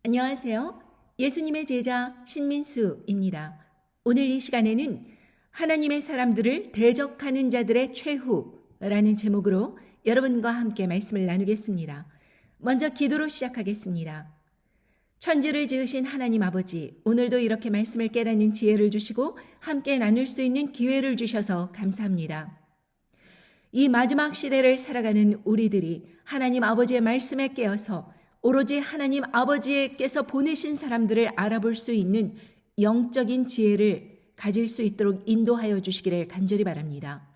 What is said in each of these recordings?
안녕하세요. 예수님의 제자 신민수입니다. 오늘 이 시간에는 하나님의 사람들을 대적하는 자들의 최후라는 제목으로 여러분과 함께 말씀을 나누겠습니다. 먼저 기도로 시작하겠습니다. 천지를 지으신 하나님 아버지, 오늘도 이렇게 말씀을 깨닫는 지혜를 주시고 함께 나눌 수 있는 기회를 주셔서 감사합니다. 이 마지막 시대를 살아가는 우리들이 하나님 아버지의 말씀에 깨어서 오로지 하나님 아버지께서 보내신 사람들을 알아볼 수 있는 영적인 지혜를 가질 수 있도록 인도하여 주시기를 간절히 바랍니다.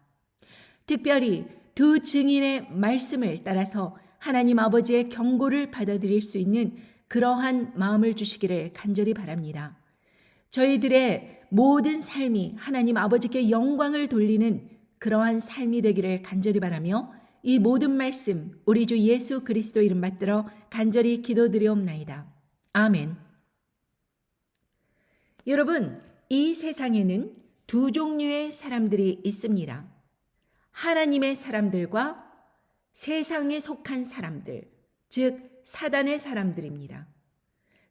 특별히 두 증인의 말씀을 따라서 하나님 아버지의 경고를 받아들일 수 있는 그러한 마음을 주시기를 간절히 바랍니다. 저희들의 모든 삶이 하나님 아버지께 영광을 돌리는 그러한 삶이 되기를 간절히 바라며 이 모든 말씀 우리 주 예수 그리스도 이름 받들어 간절히 기도드리옵나이다. 아멘. 여러분, 이 세상에는 두 종류의 사람들이 있습니다. 하나님의 사람들과 세상에 속한 사람들, 즉 사단의 사람들입니다.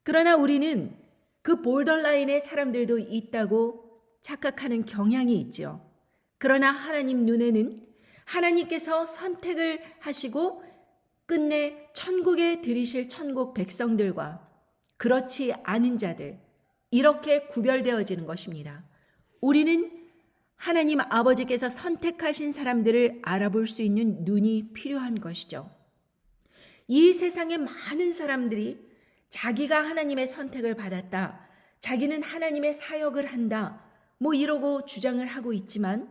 그러나 우리는 그 볼더라인의 사람들도 있다고 착각하는 경향이 있죠. 그러나 하나님 눈에는 하나님께서 선택을 하시고 끝내 천국에 들이실 천국 백성들과 그렇지 않은 자들, 이렇게 구별되어지는 것입니다. 우리는 하나님 아버지께서 선택하신 사람들을 알아볼 수 있는 눈이 필요한 것이죠. 이 세상의 많은 사람들이 자기가 하나님의 선택을 받았다, 자기는 하나님의 사역을 한다, 이러고 주장을 하고 있지만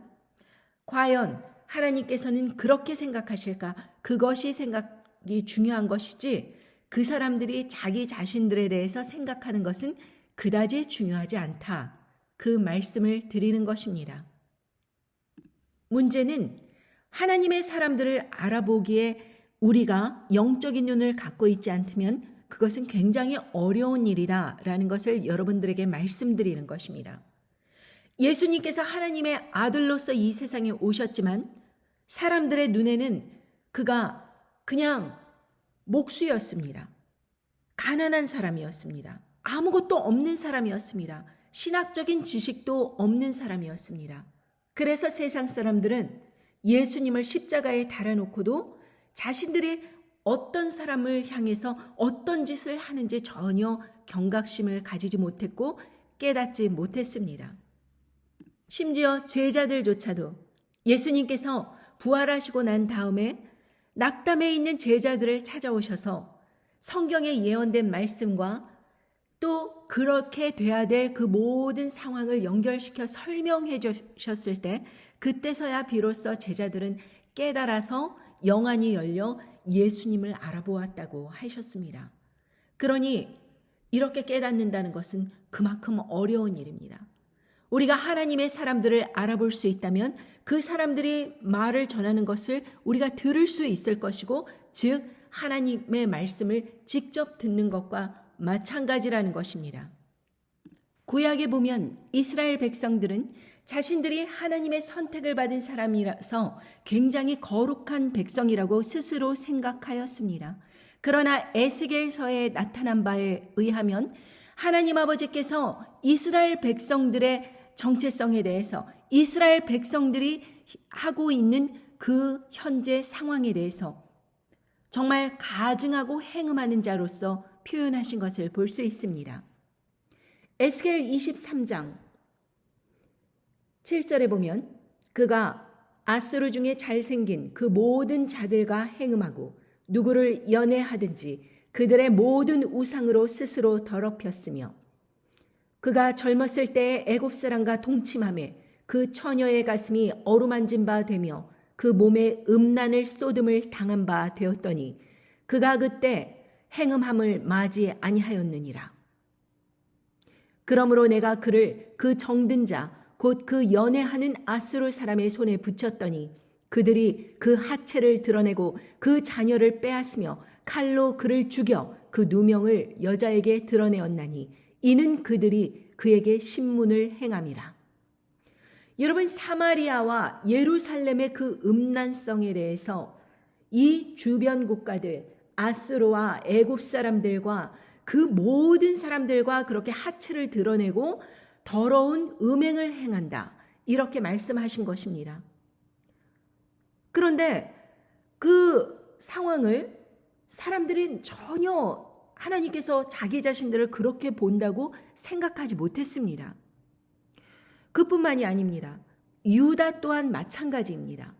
과연 하나님께서는 그렇게 생각하실까? 그것이 생각이 중요한 것이지 그 사람들이 자기 자신들에 대해서 생각하는 것은 그다지 중요하지 않다. 그 말씀을 드리는 것입니다. 문제는 하나님의 사람들을 알아보기에 우리가 영적인 눈을 갖고 있지 않다면 그것은 굉장히 어려운 일이다라는 것을 여러분들에게 말씀드리는 것입니다. 예수님께서 하나님의 아들로서 이 세상에 오셨지만 사람들의 눈에는 그가 그냥 목수였습니다. 가난한 사람이었습니다. 아무것도 없는 사람이었습니다. 신학적인 지식도 없는 사람이었습니다. 그래서 세상 사람들은 예수님을 십자가에 달아놓고도 자신들이 어떤 사람을 향해서 어떤 짓을 하는지 전혀 경각심을 가지지 못했고 깨닫지 못했습니다. 심지어 제자들조차도 예수님께서 부활하시고 난 다음에 낙담해 있는 제자들을 찾아오셔서 성경에 예언된 말씀과 또 그렇게 돼야 될 그 모든 상황을 연결시켜 설명해 주셨을 때 그때서야 비로소 제자들은 깨달아서 영안이 열려 예수님을 알아보았다고 하셨습니다. 그러니 이렇게 깨닫는다는 것은 그만큼 어려운 일입니다. 우리가 하나님의 사람들을 알아볼 수 있다면 그 사람들이 말을 전하는 것을 우리가 들을 수 있을 것이고, 즉 하나님의 말씀을 직접 듣는 것과 마찬가지라는 것입니다. 구약에 보면 이스라엘 백성들은 자신들이 하나님의 선택을 받은 사람이라서 굉장히 거룩한 백성이라고 스스로 생각하였습니다. 그러나 에스겔서에 나타난 바에 의하면 하나님 아버지께서 이스라엘 백성들의 정체성에 대해서, 이스라엘 백성들이 하고 있는 그 현재 상황에 대해서 정말 가증하고 행음하는 자로서 표현하신 것을 볼 수 있습니다. 에스겔 23장 7절에 보면 그가 아수르 중에 잘생긴 그 모든 자들과 행음하고 누구를 연애하든지 그들의 모든 우상으로 스스로 더럽혔으며 그가 젊었을 때에 애굽 사람과 동침하며 그 처녀의 가슴이 어루만진 바 되며 그 몸에 음란을 쏟음을 당한 바 되었더니 그가 그때 행음함을 맞이 아니하였느니라. 그러므로 내가 그를 그 정든 자 곧 그 연애하는 아수르 사람의 손에 붙였더니 그들이 그 하체를 드러내고 그 자녀를 빼앗으며 칼로 그를 죽여 그 누명을 여자에게 드러내었나니 이는 그들이 그에게 신문을 행함이라. 여러분, 사마리아와 예루살렘의 그 음란성에 대해서 이 주변 국가들 아수르와 애굽 사람들과 그 모든 사람들과 그렇게 하체를 드러내고 더러운 음행을 행한다. 이렇게 말씀하신 것입니다. 그런데 그 상황을 사람들은 전혀 하나님께서 자기 자신들을 그렇게 본다고 생각하지 못했습니다. 그뿐만이 아닙니다. 유다 또한 마찬가지입니다.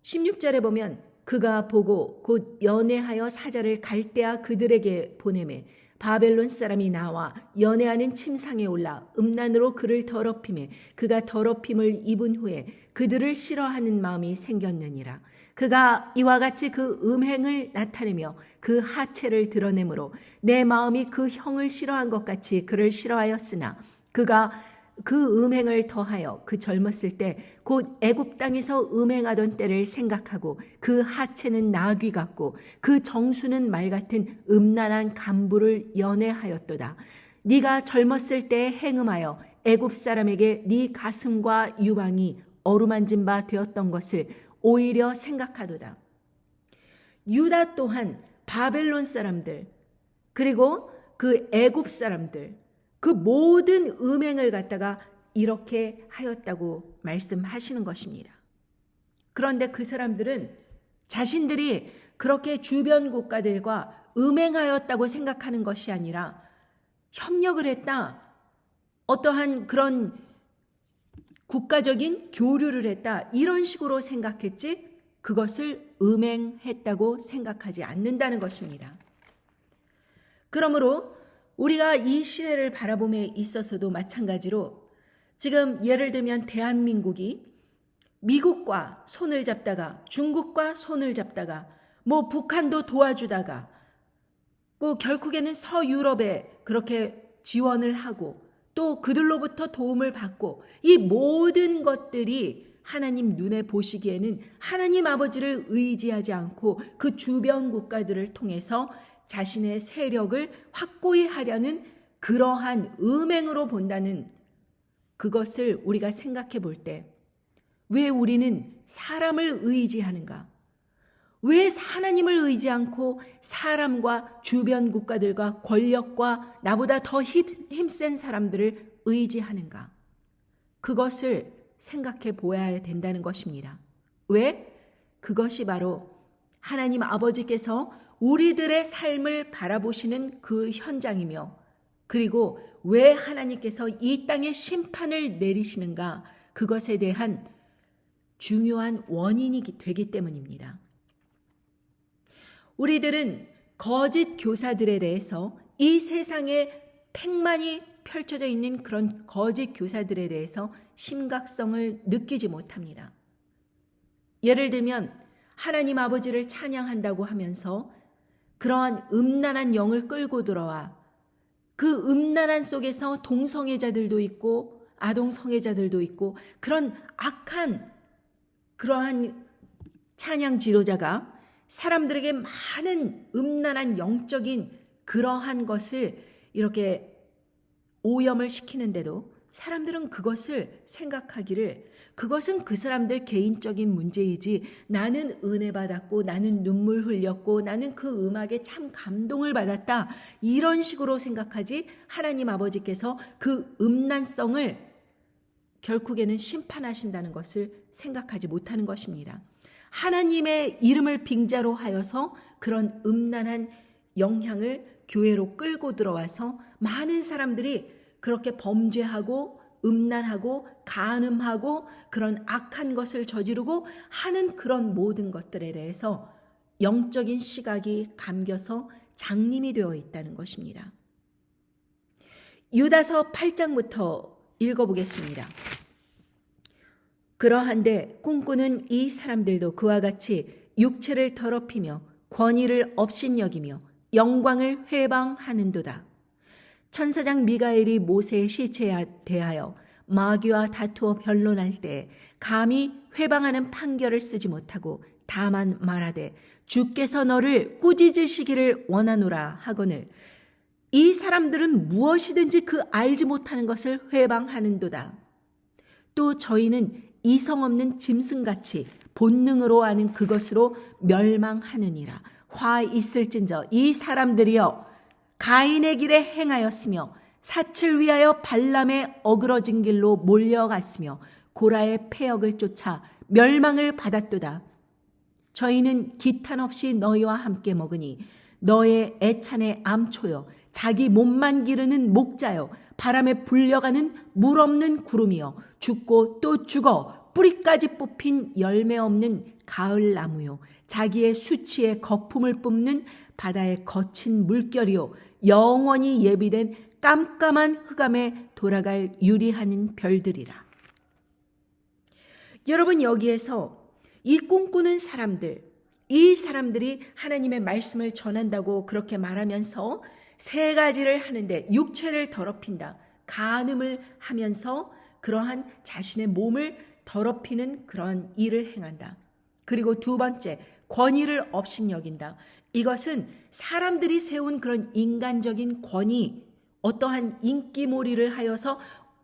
16절에 보면 그가 보고 곧 연애하여 사자를 갈대아 그들에게 보내매 바벨론 사람이 나와 연애하는 침상에 올라 음란으로 그를 더럽히매 그가 더럽힘을 입은 후에 그들을 싫어하는 마음이 생겼느니라. 그가 이와 같이 그 음행을 나타내며 그 하체를 드러내므로 내 마음이 그 형을 싫어한 것 같이 그를 싫어하였으나 그가 그 음행을 더하여 그 젊었을 때 곧 애굽 땅에서 음행하던 때를 생각하고 그 하체는 나귀 같고 그 정수는 말 같은 음란한 간부를 연애하였도다. 네가 젊었을 때 행음하여 애굽 사람에게 네 가슴과 유방이 어루만진 바 되었던 것을 오히려 생각하도다. 유다 또한 바벨론 사람들 그리고 그 애굽 사람들 그 모든 음행을 갖다가 이렇게 하였다고 말씀하시는 것입니다. 그런데 그 사람들은 자신들이 그렇게 주변 국가들과 음행하였다고 생각하는 것이 아니라 협력을 했다. 어떠한 그런 국가적인 교류를 했다. 이런 식으로 생각했지 그것을 음행했다고 생각하지 않는다는 것입니다. 그러므로 우리가 이 시대를 바라봄에 있어서도 마찬가지로 지금 예를 들면 대한민국이 미국과 손을 잡다가 중국과 손을 잡다가 뭐 북한도 도와주다가 또 결국에는 서유럽에 그렇게 지원을 하고 또 그들로부터 도움을 받고 이 모든 것들이 하나님 눈에 보시기에는 하나님 아버지를 의지하지 않고 그 주변 국가들을 통해서 자신의 세력을 확고히 하려는 그러한 음행으로 본다는 그것을 우리가 생각해 볼 때 왜 우리는 사람을 의지하는가? 왜 하나님을 의지 않고 사람과 주변 국가들과 권력과 나보다 더 힘센 사람들을 의지하는가? 그것을 생각해 보아야 된다는 것입니다. 왜? 그것이 바로 하나님 아버지께서 우리들의 삶을 바라보시는 그 현장이며 그리고 왜 하나님께서 이 땅에 심판을 내리시는가? 그것에 대한 중요한 원인이 되기 때문입니다. 우리들은 거짓 교사들에 대해서 이 세상에 팽만이 펼쳐져 있는 그런 거짓 교사들에 대해서 심각성을 느끼지 못합니다. 예를 들면 하나님 아버지를 찬양한다고 하면서 그러한 음란한 영을 끌고 들어와 그 음란한 속에서 동성애자들도 있고 아동성애자들도 있고 그런 악한 그러한 찬양 지도자가 사람들에게 많은 음란한 영적인 그러한 것을 이렇게 오염을 시키는데도 사람들은 그것을 생각하기를 그것은 그 사람들 개인적인 문제이지 나는 은혜 받았고 나는 눈물 흘렸고 나는 그 음악에 참 감동을 받았다. 이런 식으로 생각하지 하나님 아버지께서 그 음란성을 결국에는 심판하신다는 것을 생각하지 못하는 것입니다. 하나님의 이름을 빙자로 하여서 그런 음란한 영향을 교회로 끌고 들어와서 많은 사람들이 그렇게 범죄하고 음란하고 간음하고 그런 악한 것을 저지르고 하는 그런 모든 것들에 대해서 영적인 시각이 감겨서 장님이 되어 있다는 것입니다. 유다서 8장부터 읽어보겠습니다. 그러한데 꿈꾸는 이 사람들도 그와 같이 육체를 더럽히며 권위를 업신여기며 영광을 회방하는도다. 천사장 미가엘이 모세의 시체에 대하여 마귀와 다투어 변론할 때 감히 회방하는 판결을 쓰지 못하고 다만 말하되 주께서 너를 꾸짖으시기를 원하노라 하거늘 이 사람들은 무엇이든지 그 알지 못하는 것을 회방하는도다. 또 저희는 이성 없는 짐승같이 본능으로 아는 그것으로 멸망하느니라. 화 있을진저 이 사람들이여 가인의 길에 행하였으며 삿을 위하여 발람의 어그러진 길로 몰려갔으며 고라의 패역을 쫓아 멸망을 받았도다. 저희는 기탄 없이 너희와 함께 먹으니 너의 애찬의 암초여 자기 몸만 기르는 목자여 바람에 불려가는 물 없는 구름이여 죽고 또 죽어 뿌리까지 뽑힌 열매 없는 가을 나무요 자기의 수치에 거품을 뿜는 바다의 거친 물결이요 영원히 예비된 깜깜한 흑암에 돌아갈 유리하는 별들이라. 여러분, 여기에서 이 꿈꾸는 사람들, 이 사람들이 하나님의 말씀을 전한다고 그렇게 말하면서 세 가지를 하는데, 육체를 더럽힌다, 간음을 하면서 그러한 자신의 몸을 더럽히는 그런 일을 행한다. 그리고 두 번째, 권위를 업신여긴다. 이것은 사람들이 세운 그런 인간적인 권위, 어떠한 인기몰이를 하여서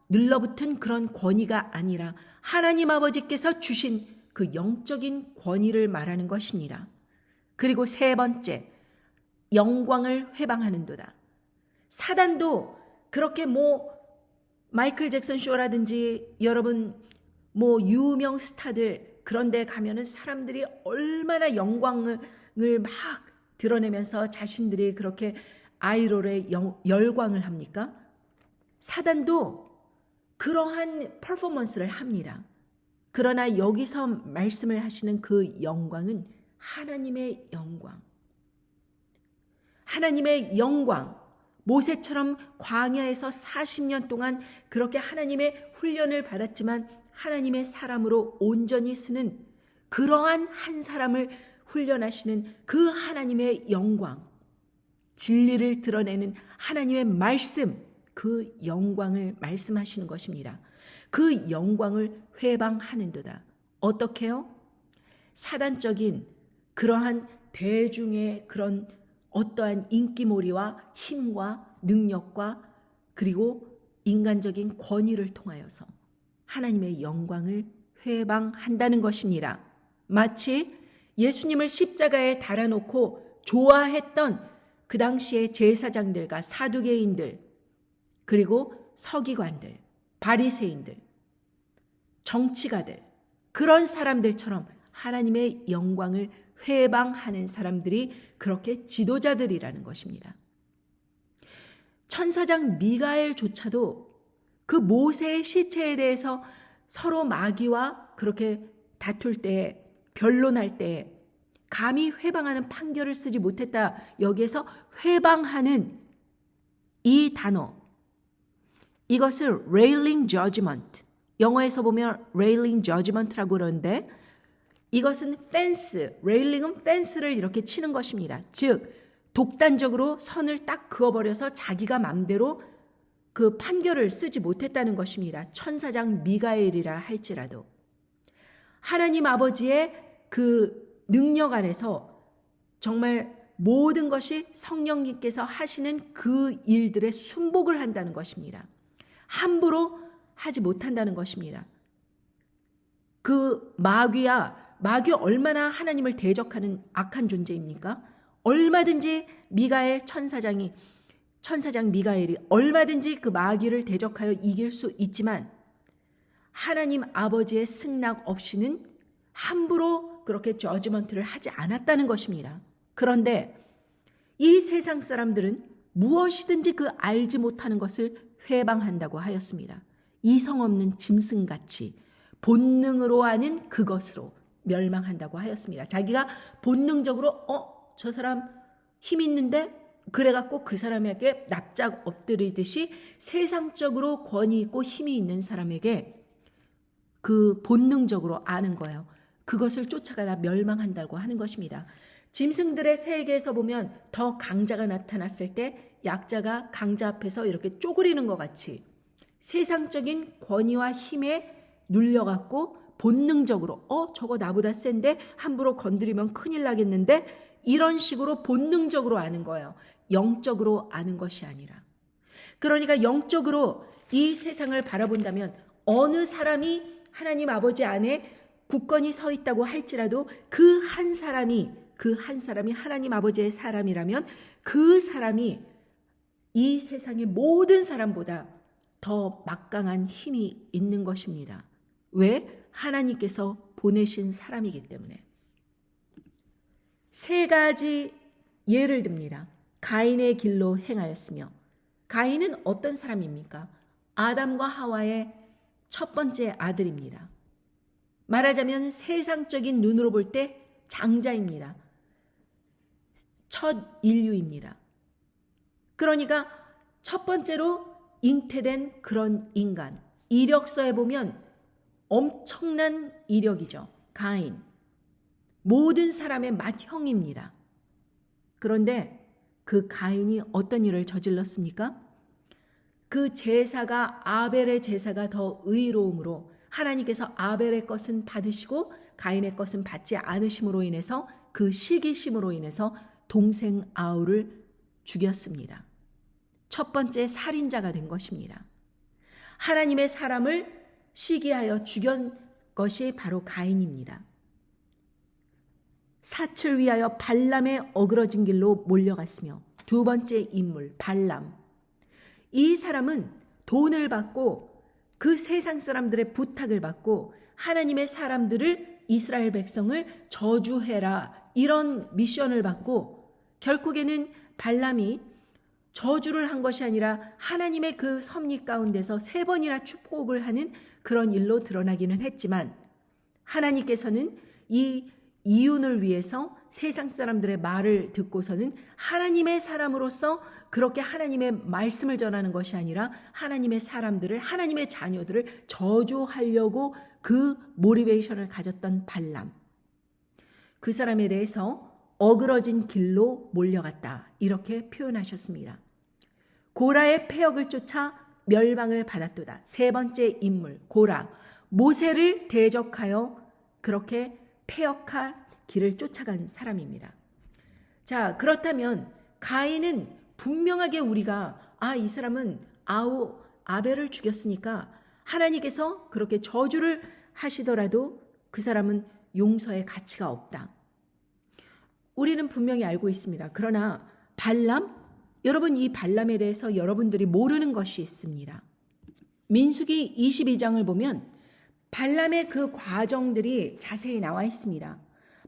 눌러붙은 그런 권위가 아니라 하나님 아버지께서 주신 그 영적인 권위를 말하는 것입니다. 그리고 세 번째, 영광을 회방하는도다. 사단도 그렇게 마이클 잭슨 쇼라든지 여러분 유명 스타들 그런 데 가면은 사람들이 얼마나 영광을 막 드러내면서 자신들이 그렇게 아이롤에 열광을 합니까? 사단도 그러한 퍼포먼스를 합니다. 그러나 여기서 말씀을 하시는 그 영광은 하나님의 영광. 하나님의 영광. 모세처럼 광야에서 40년 동안 그렇게 하나님의 훈련을 받았지만 하나님의 사람으로 온전히 쓰는 그러한 한 사람을 훈련하시는 그 하나님의 영광, 진리를 드러내는 하나님의 말씀, 그 영광을 말씀하시는 것입니다. 그 영광을 회방하는도다. 어떻게요? 사단적인 그러한 대중의 그런 어떠한 인기몰이와 힘과 능력과 그리고 인간적인 권위를 통하여서 하나님의 영광을 회방한다는 것입니다. 마치 예수님을 십자가에 달아놓고 좋아했던 그 당시의 제사장들과 사두개인들, 그리고 서기관들, 바리새인들, 정치가들, 그런 사람들처럼 하나님의 영광을 회방하는 사람들이 그렇게 지도자들이라는 것입니다. 천사장 미가엘조차도 그 모세의 시체에 대해서 서로 마귀와 그렇게 다툴 때, 변론할 때 감히 회방하는 판결을 쓰지 못했다. 여기에서 회방하는 이 단어, 이것을 railing judgment, 영어에서 보면 railing judgment라고 그러는데 이것은 펜스, 레일링은 펜스를 이렇게 치는 것입니다. 즉 독단적으로 선을 딱 그어버려서 자기가 맘대로 그 판결을 쓰지 못했다는 것입니다. 천사장 미가엘이라 할지라도 하나님 아버지의 그 능력 안에서 정말 모든 것이 성령님께서 하시는 그 일들에 순복을 한다는 것입니다. 함부로 하지 못한다는 것입니다. 그 마귀 얼마나 하나님을 대적하는 악한 존재입니까? 얼마든지 천사장 미가엘이 얼마든지 그 마귀를 대적하여 이길 수 있지만 하나님 아버지의 승낙 없이는 함부로 그렇게 저지먼트를 하지 않았다는 것입니다. 그런데 이 세상 사람들은 무엇이든지 그 알지 못하는 것을 회방한다고 하였습니다. 이성 없는 짐승같이 본능으로 하는 그것으로 멸망한다고 하였습니다. 자기가 본능적으로 저 사람 힘 있는데 그래갖고 그 사람에게 납작 엎드리듯이 세상적으로 권위 있고 힘이 있는 사람에게 그 본능적으로 아는 거예요. 그것을 쫓아가다 멸망한다고 하는 것입니다. 짐승들의 세계에서 보면 더 강자가 나타났을 때 약자가 강자 앞에서 이렇게 쪼그리는 것 같이 세상적인 권위와 힘에 눌려갖고 본능적으로 저거 나보다 센데 함부로 건드리면 큰일 나겠는데 이런 식으로 본능적으로 아는 거예요. 영적으로 아는 것이 아니라. 그러니까 영적으로 이 세상을 바라본다면 어느 사람이 하나님 아버지 안에 굳건히 서 있다고 할지라도 그 한 사람이 그 한 사람이 하나님 아버지의 사람이라면 그 사람이 이 세상의 모든 사람보다 더 막강한 힘이 있는 것입니다. 왜? 하나님께서 보내신 사람이기 때문에. 세 가지 예를 듭니다. 가인의 길로 행하였으며, 가인은 어떤 사람입니까? 아담과 하와의 첫 번째 아들입니다. 말하자면 세상적인 눈으로 볼 때 장자입니다. 첫 인류입니다. 그러니까 첫 번째로 잉태된 그런 인간. 이력서에 보면 엄청난 이력이죠. 가인. 모든 사람의 맏형입니다. 그런데 그 가인이 어떤 일을 저질렀습니까? 그 제사가 아벨의 제사가 더 의로움으로 하나님께서 아벨의 것은 받으시고 가인의 것은 받지 않으심으로 인해서 그 시기심으로 인해서 동생 아울을 죽였습니다. 첫 번째 살인자가 된 것입니다. 하나님의 사람을 시기하여 죽인 것이 바로 가인입니다. 사치를 위하여 발람의 어그러진 길로 몰려갔으며, 두 번째 인물 발람. 이 사람은 돈을 받고 그 세상 사람들의 부탁을 받고 하나님의 사람들을, 이스라엘 백성을 저주해라, 이런 미션을 받고 결국에는 발람이 저주를 한 것이 아니라 하나님의 그 섭리 가운데서 3번이나 축복을 하는 그런 일로 드러나기는 했지만, 하나님께서는 이 이윤을 위해서 세상 사람들의 말을 듣고서는 하나님의 사람으로서 그렇게 하나님의 말씀을 전하는 것이 아니라 하나님의 사람들을, 하나님의 자녀들을 저주하려고 그 모티베이션을 가졌던 발람. 그 사람에 대해서 어그러진 길로 몰려갔다, 이렇게 표현하셨습니다. 고라의 패역을 쫓아 멸망을 받았도다. 세 번째 인물 고라. 모세를 대적하여 그렇게 패역할 길을 쫓아간 사람입니다. 자, 그렇다면 가인은 분명하게 우리가 이 사람은 아벨을 죽였으니까 하나님께서 그렇게 저주를 하시더라도 그 사람은 용서의 가치가 없다. 우리는 분명히 알고 있습니다. 그러나 발람, 여러분, 이 발람에 대해서 여러분들이 모르는 것이 있습니다. 민수기 22장을 보면 발람의 그 과정들이 자세히 나와 있습니다.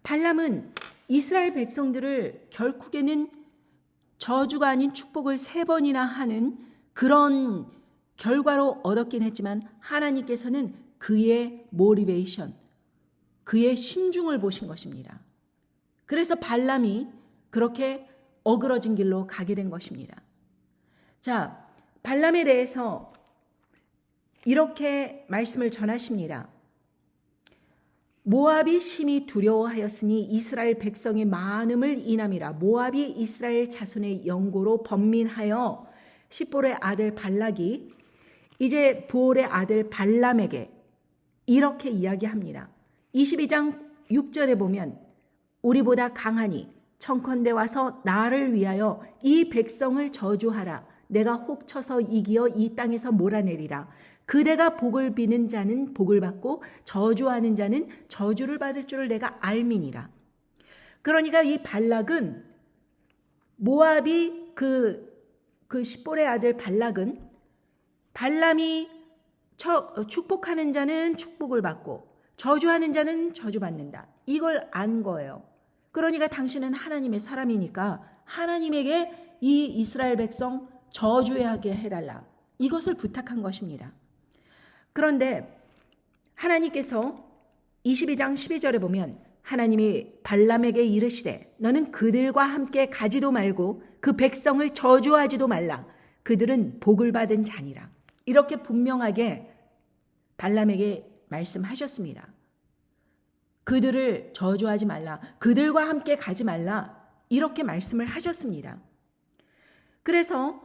발람은 이스라엘 백성들을 결국에는 저주가 아닌 축복을 3번이나 하는 그런 결과로 얻었긴 했지만, 하나님께서는 그의 모티베이션, 그의 심중을 보신 것입니다. 그래서 발람이 그렇게 어그러진 길로 가게 된 것입니다. 자, 발람에 대해서 이렇게 말씀을 전하십니다. 모압이 심히 두려워하였으니 이스라엘 백성의 많음을 인함이라. 모압이 이스라엘 자손의 영고로 번민하여 십볼의 아들 발락이 이제 보올의 아들 발람에게 이렇게 이야기합니다. 22장 6절에 보면 우리보다 강하니 청컨대 와서 나를 위하여 이 백성을 저주하라. 내가 혹 쳐서 이기어 이 땅에서 몰아내리라. 그대가 복을 비는 자는 복을 받고 저주하는 자는 저주를 받을 줄을 내가 알미니라. 그러니까 이 발락은 모압이 그 십볼의 아들 발락은 발람이 축복하는 자는 축복을 받고 저주하는 자는 저주받는다, 이걸 안 거예요. 그러니까 당신은 하나님의 사람이니까 하나님에게 이 이스라엘 백성 저주하게 해달라, 이것을 부탁한 것입니다. 그런데 하나님께서 22장 12절에 보면 하나님이 발람에게 이르시되 너는 그들과 함께 가지도 말고 그 백성을 저주하지도 말라. 그들은 복을 받은 자니라. 이렇게 분명하게 발람에게 말씀하셨습니다. 그들을 저주하지 말라. 그들과 함께 가지 말라. 이렇게 말씀을 하셨습니다. 그래서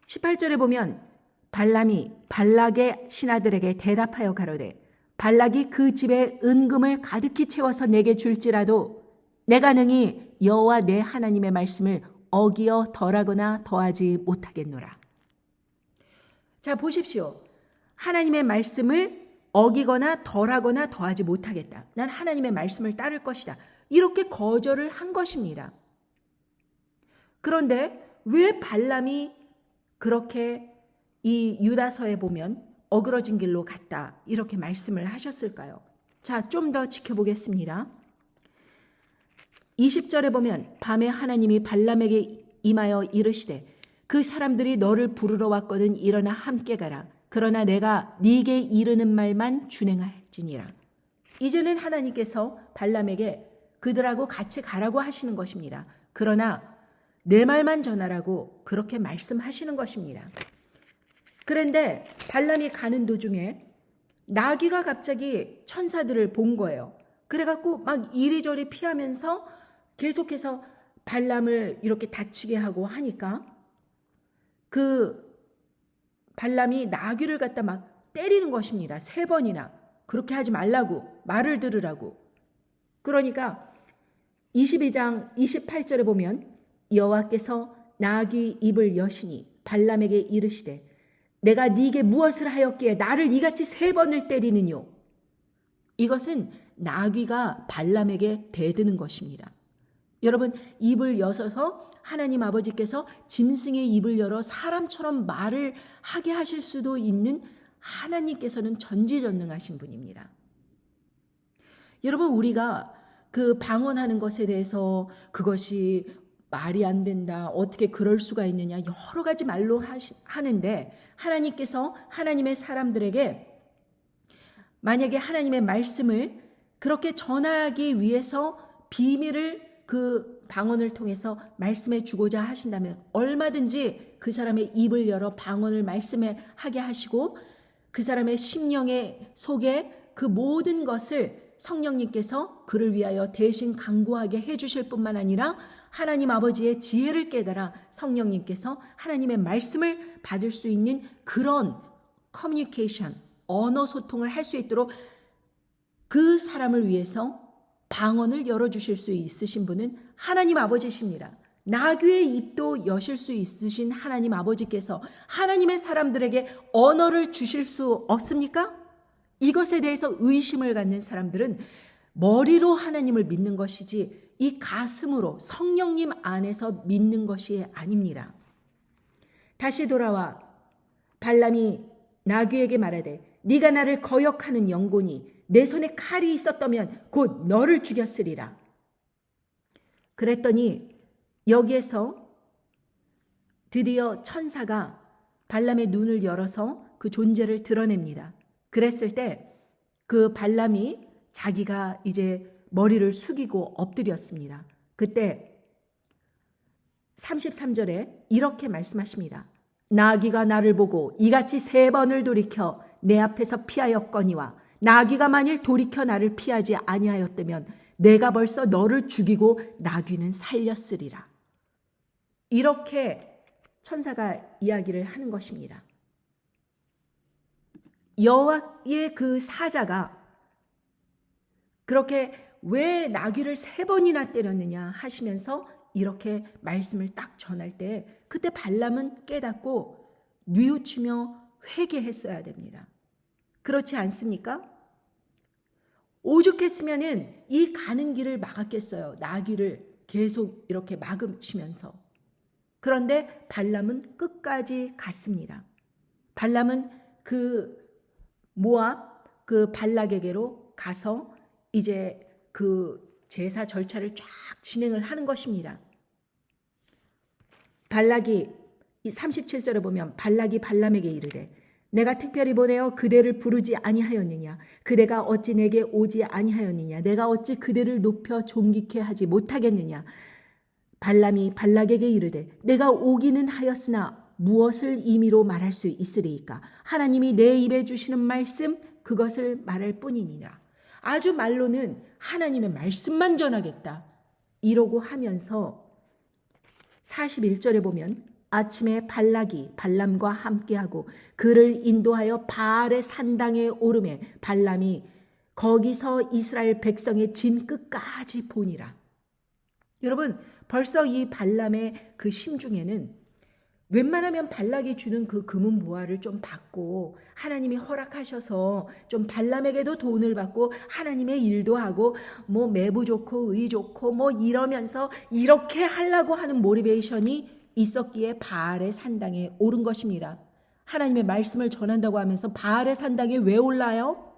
18절에 보면 발람이 발락의 신하들에게 대답하여 가로되 발락이 그 집에 은금을 가득히 채워서 내게 줄지라도 내가 능히 여호와 내 하나님의 말씀을 어기어 덜하거나 더하지 못하겠노라. 자, 보십시오. 하나님의 말씀을 어기거나 덜하거나 더하지 못하겠다. 난 하나님의 말씀을 따를 것이다. 이렇게 거절을 한 것입니다. 그런데 왜 발람이 그렇게 이 유다서에 보면 어그러진 길로 갔다 이렇게 말씀을 하셨을까요? 자, 좀 더 지켜보겠습니다. 20절에 보면 밤에 하나님이 발람에게 임하여 이르시되 그 사람들이 너를 부르러 왔거든 일어나 함께 가라. 그러나 내가 네게 이르는 말만 준행할지니라. 이제는 하나님께서 발람에게 그들하고 같이 가라고 하시는 것입니다. 그러나 내 말만 전하라고 그렇게 말씀하시는 것입니다. 그런데 발람이 가는 도중에 나귀가 갑자기 천사들을 본 거예요. 그래갖고 막 이리저리 피하면서 계속해서 발람을 이렇게 다치게 하고 하니까 그 발람이 나귀를 갖다 막 때리는 것입니다. 3번이나. 그렇게 하지 말라고, 말을 들으라고. 그러니까 22장 28절에 보면 여호와께서 나귀 입을 여시니 발람에게 이르시되 내가 네게 무엇을 하였기에 나를 이같이 3번을 때리느뇨. 이것은 나귀가 발람에게 대드는 것입니다. 여러분, 입을 여셔서 하나님 아버지께서 짐승의 입을 열어 사람처럼 말을 하게 하실 수도 있는 하나님께서는 전지전능하신 분입니다. 여러분, 우리가 그 방언하는 것에 대해서 그것이 말이 안 된다, 어떻게 그럴 수가 있느냐 여러 가지 말로 하는데 하나님께서 하나님의 사람들에게 만약에 하나님의 말씀을 그렇게 전하기 위해서 비밀을 그 방언을 통해서 말씀해 주고자 하신다면 얼마든지 그 사람의 입을 열어 방언을 말씀해 하게 하시고 그 사람의 심령의 속에 그 모든 것을 성령님께서 그를 위하여 대신 강구하게 해주실 뿐만 아니라 하나님 아버지의 지혜를 깨달아 성령님께서 하나님의 말씀을 받을 수 있는 그런 커뮤니케이션, 언어 소통을 할 수 있도록 그 사람을 위해서 방언을 열어주실 수 있으신 분은 하나님 아버지십니다. 나귀의 입도 여실 수 있으신 하나님 아버지께서 하나님의 사람들에게 언어를 주실 수 없습니까? 이것에 대해서 의심을 갖는 사람들은 머리로 하나님을 믿는 것이지 이 가슴으로 성령님 안에서 믿는 것이 아닙니다. 다시 돌아와 발람이 나귀에게 말하되 네가 나를 거역하는 영혼이 내 손에 칼이 있었다면 곧 너를 죽였으리라. 그랬더니 여기에서 드디어 천사가 발람의 눈을 열어서 그 존재를 드러냅니다. 그랬을 때 그 발람이 자기가 이제 머리를 숙이고 엎드렸습니다. 그때 33절에 이렇게 말씀하십니다. 나귀가 나를 보고 이같이 3번을 돌이켜 내 앞에서 피하였거니와 나귀가 만일 돌이켜 나를 피하지 아니하였다면 내가 벌써 너를 죽이고 나귀는 살렸으리라. 이렇게 천사가 이야기를 하는 것입니다. 여호와의 그 사자가 그렇게 왜 나귀를 3번이나 때렸느냐 하시면서 이렇게 말씀을 딱 전할 때 그때 발람은 깨닫고 뉘우치며 회개했어야 됩니다. 그렇지 않습니까? 오죽했으면은 이 가는 길을 막았겠어요. 나귀를 계속 이렇게 막으시면서. 그런데 발람은 끝까지 갔습니다. 발람은 그 모압 그 발락에게로 가서 이제 그 제사 절차를 쫙 진행을 하는 것입니다. 발락이 37절에 보면 발락이 발람에게 이르되 내가 특별히 보내어 그대를 부르지 아니하였느냐 그대가 어찌 내게 오지 아니하였느냐 내가 어찌 그대를 높여 존귀케 하지 못하겠느냐 발람이 발락에게 이르되 내가 오기는 하였으나 무엇을 임의로 말할 수 있으리이까 하나님이 내 입에 주시는 말씀 그것을 말할 뿐이니라. 아주 말로는 하나님의 말씀만 전하겠다 이러고 하면서 41절에 보면 아침에 발락이 발람과 함께하고 그를 인도하여 바알의 산당에 오르매 발람이 거기서 이스라엘 백성의 진 끝까지 보니라. 여러분 벌써 이 발람의 그 심중에는 웬만하면 발락이 주는 그 금은 보화를 좀 받고 하나님이 허락하셔서 좀 발람에게도 돈을 받고 하나님의 일도 하고 뭐 매부 좋고 의 좋고 뭐 이러면서 이렇게 하려고 하는 모티베이션이 있었기에 바알의 산당에 오른 것입니다. 하나님의 말씀을 전한다고 하면서 바알의 산당에 왜 올라요?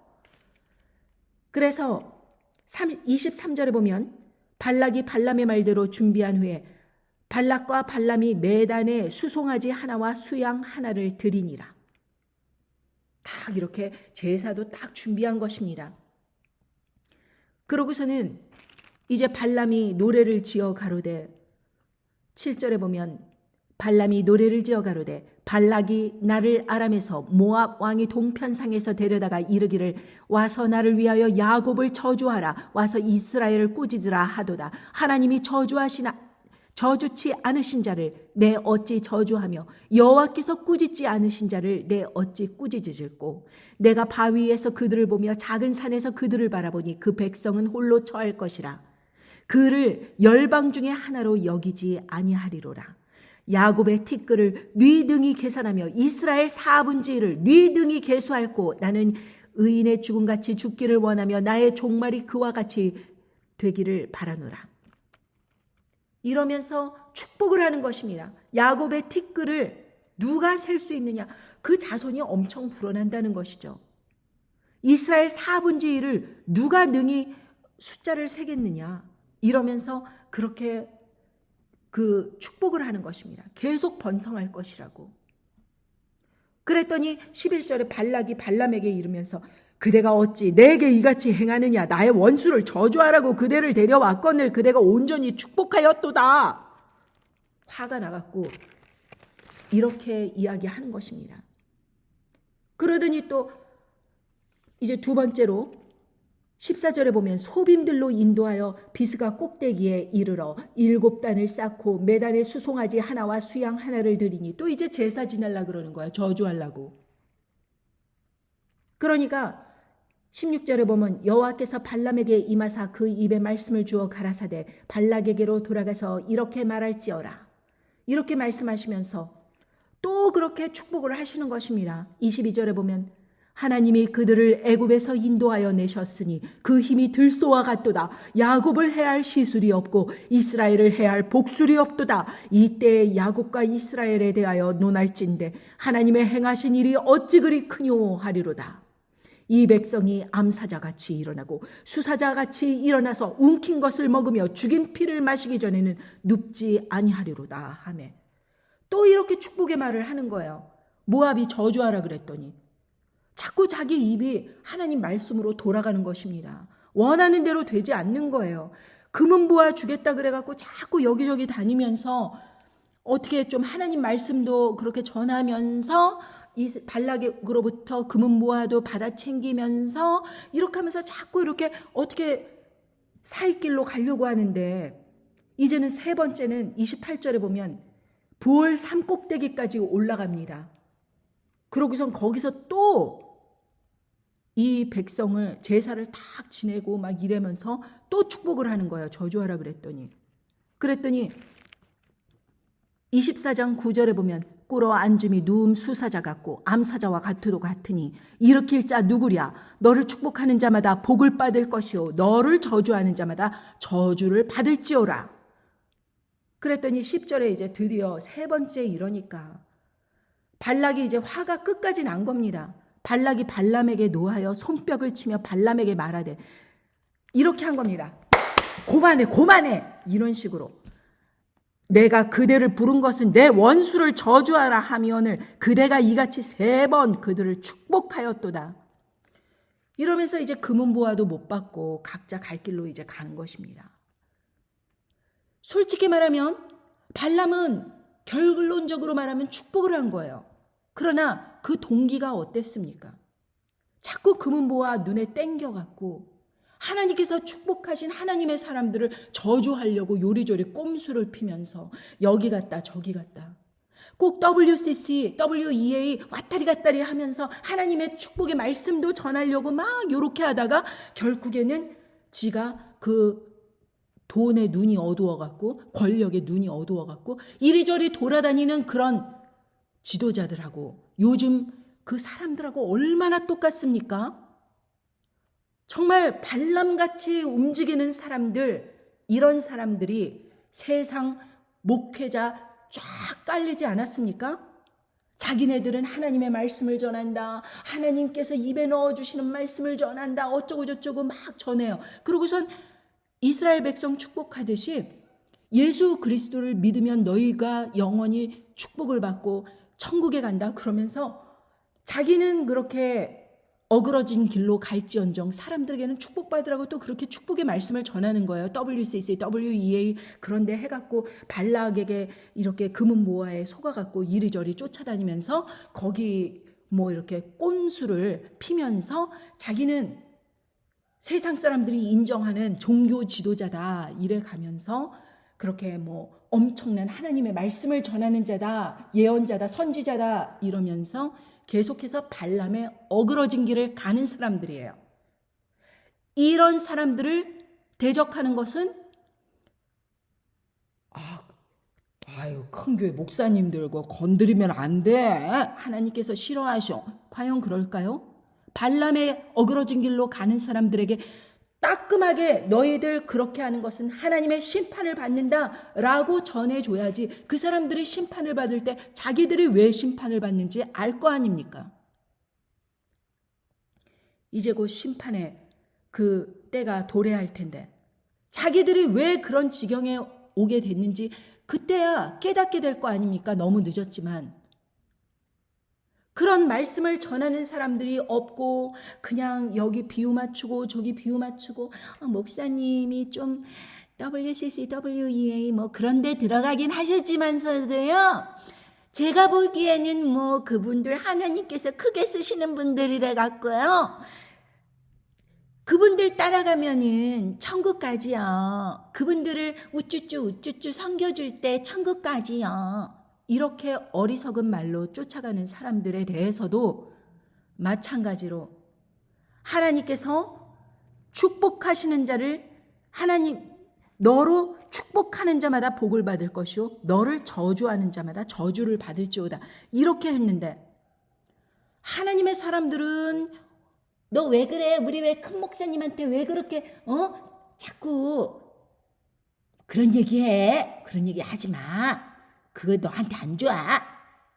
그래서 23절에 보면 발락이 발람의 말대로 준비한 후에 발락과 발람이 매단에 수송아지 하나와 수양 하나를 드리니라. 딱 이렇게 제사도 딱 준비한 것입니다. 그러고서는 이제 발람이 노래를 지어 가로되 7절에 보면 발람이 노래를 지어 가로되 발락이 나를 아람에서 모압 왕이 동편상에서 데려다가 이르기를 와서 나를 위하여 야곱을 저주하라 와서 이스라엘을 꾸짖으라 하도다. 하나님이 저주치 않으신 자를 내 어찌 저주하며 여호와께서 꾸짖지 않으신 자를 내 어찌 꾸짖을꼬. 내가 바위에서 그들을 보며 작은 산에서 그들을 바라보니 그 백성은 홀로 처할 것이라. 그를 열방 중에 하나로 여기지 아니하리로라. 야곱의 티끌을 네 등이 계산하며 이스라엘 4분의 1을 네 등이 계수할고 나는 의인의 죽음같이 죽기를 원하며 나의 종말이 그와 같이 되기를 바라노라. 이러면서 축복을 하는 것입니다. 야곱의 티끌을 누가 셀 수 있느냐? 그 자손이 엄청 불어난다는 것이죠. 이스라엘 4분의 1을 누가 능히 숫자를 세겠느냐? 이러면서 그렇게 그 축복을 하는 것입니다. 계속 번성할 것이라고. 그랬더니 11절에 발락이 발람에게 이르면서 그대가 어찌 내게 이같이 행하느냐? 나의 원수를 저주하라고 그대를 데려왔거늘 그대가 온전히 축복하였도다. 화가 나갖고 이렇게 이야기하는 것입니다. 그러더니 또 이제 두 번째로 14절에 보면 소빔들로 인도하여 비스가 꼭대기에 이르러 7단을 쌓고 매단에 수송아지 하나와 수양 하나를 드리니 또 이제 제사 지내려고 그러는 거야. 저주하려고. 그러니까 16절에 보면 여호와께서 발람에게 임하사 그 입에 말씀을 주어 가라사대 발락에게로 돌아가서 이렇게 말할지어라. 이렇게 말씀하시면서 또 그렇게 축복을 하시는 것입니다. 22절에 보면 하나님이 그들을 애굽에서 인도하여 내셨으니 그 힘이 들소와 같도다. 야곱을 해할 시술이 없고 이스라엘을 해할 복술이 없도다. 이때 야곱과 이스라엘에 대하여 논할진대 하나님의 행하신 일이 어찌 그리 크뇨 하리로다. 이 백성이 암사자같이 일어나고 수사자같이 일어나서 움킨 것을 먹으며 죽인 피를 마시기 전에는 눕지 아니하리로다 하매 또 이렇게 축복의 말을 하는 거예요. 모압이 저주하라 그랬더니 자꾸 자기 입이 하나님 말씀으로 돌아가는 것입니다. 원하는 대로 되지 않는 거예요. 금은 보아 주겠다 그래갖고 자꾸 여기저기 다니면서 어떻게 좀 하나님 말씀도 그렇게 전하면서 이 발락으로부터 금은 보아도 받아 챙기면서 이렇게 하면서 자꾸 이렇게 어떻게 사익길로 가려고 하는데 이제는 세 번째는 28절에 보면 부을 산꼭대기까지 올라갑니다. 그러고선 거기서 또 이 백성을 제사를 탁 지내고 막 이러면서 또 축복을 하는 거예요. 저주하라 그랬더니 24장 9절에 보면 꿇어 앉음이 누움 수사자 같고 암사자와 같으도 같으니 일으킬 자 누구랴? 너를 축복하는 자마다 복을 받을 것이요 너를 저주하는 자마다 저주를 받을지어라. 그랬더니 10절에 이제 드디어 세 번째 이러니까 발락이 이제 화가 끝까지 난 겁니다. 발락이 발람에게 노하여 손뼉을 치며 발람에게 말하되 이렇게 한 겁니다. 고만해 이런 식으로 내가 그대를 부른 것은 내 원수를 저주하라 하면을 그대가 이같이 3번 그들을 축복하였도다. 이러면서 이제 금은 보아도 못 받고 각자 갈 길로 이제 가는 것입니다. 솔직히 말하면 발람은 결론적으로 말하면 축복을 한 거예요. 그러나 그 동기가 어땠습니까? 자꾸 금은 보아 눈에 땡겨갖고 하나님께서 축복하신 하나님의 사람들을 저주하려고 요리조리 꼼수를 피면서 여기 갔다 저기 갔다 꼭 WCC, WEA 왔다리 갔다리 하면서 하나님의 축복의 말씀도 전하려고 막 요렇게 하다가 결국에는 지가 그 돈에 눈이 어두워갖고 권력에 눈이 어두워갖고 이리저리 돌아다니는 그런 지도자들하고 요즘 그 사람들하고 얼마나 똑같습니까? 정말 발람같이 움직이는 사람들, 이런 사람들이 세상 목회자 쫙 깔리지 않았습니까? 자기네들은 하나님의 말씀을 전한다. 하나님께서 입에 넣어주시는 말씀을 전한다. 어쩌고 저쩌고 막 전해요. 그러고선 이스라엘 백성 축복하듯이 예수 그리스도를 믿으면 너희가 영원히 축복을 받고 천국에 간다. 그러면서 자기는 그렇게 어그러진 길로 갈지언정 사람들에게는 축복받으라고 또 그렇게 축복의 말씀을 전하는 거예요. WCC, WEA 그런데 해갖고 발락에게 이렇게 금은 모아에 속아갖고 이리저리 쫓아다니면서 거기 뭐 이렇게 꼰수를 피면서 자기는 세상 사람들이 인정하는 종교 지도자다 이래 가면서 그렇게 뭐 엄청난 하나님의 말씀을 전하는 자다, 예언자다, 선지자다 이러면서 계속해서 발람의 어그러진 길을 가는 사람들이에요. 이런 사람들을 대적하는 것은 큰 교회 목사님들과 건드리면 안 돼. 하나님께서 싫어하셔. 과연 그럴까요? 발람의 어그러진 길로 가는 사람들에게 따끔하게 너희들 그렇게 하는 것은 하나님의 심판을 받는다라고 전해줘야지 그 사람들이 심판을 받을 때 자기들이 왜 심판을 받는지 알 거 아닙니까? 이제 곧 심판의 그 때가 도래할 텐데 자기들이 왜 그런 지경에 오게 됐는지 그때야 깨닫게 될 거 아닙니까? 너무 늦었지만. 그런 말씀을 전하는 사람들이 없고 그냥 여기 비유 맞추고 저기 비유 맞추고 목사님이 좀 WCC, WEA 뭐 그런 데 들어가긴 하셨지만서도요. 제가 보기에는 뭐 그분들 하나님께서 크게 쓰시는 분들이라 갖고요. 그분들 따라가면은 천국 가지요. 그분들을 우쭈쭈 섬겨줄 때 천국 가지요. 이렇게 어리석은 말로 쫓아가는 사람들에 대해서도 마찬가지로 하나님께서 축복하시는 자를 하나님 너로 축복하는 자마다 복을 받을 것이요 너를 저주하는 자마다 저주를 받을지어다 이렇게 했는데 하나님의 사람들은 너 왜 그래? 우리 왜 큰 목사님한테 왜 그렇게 자꾸 그런 얘기해? 그런 얘기 하지 마. 그거 너한테 안 좋아.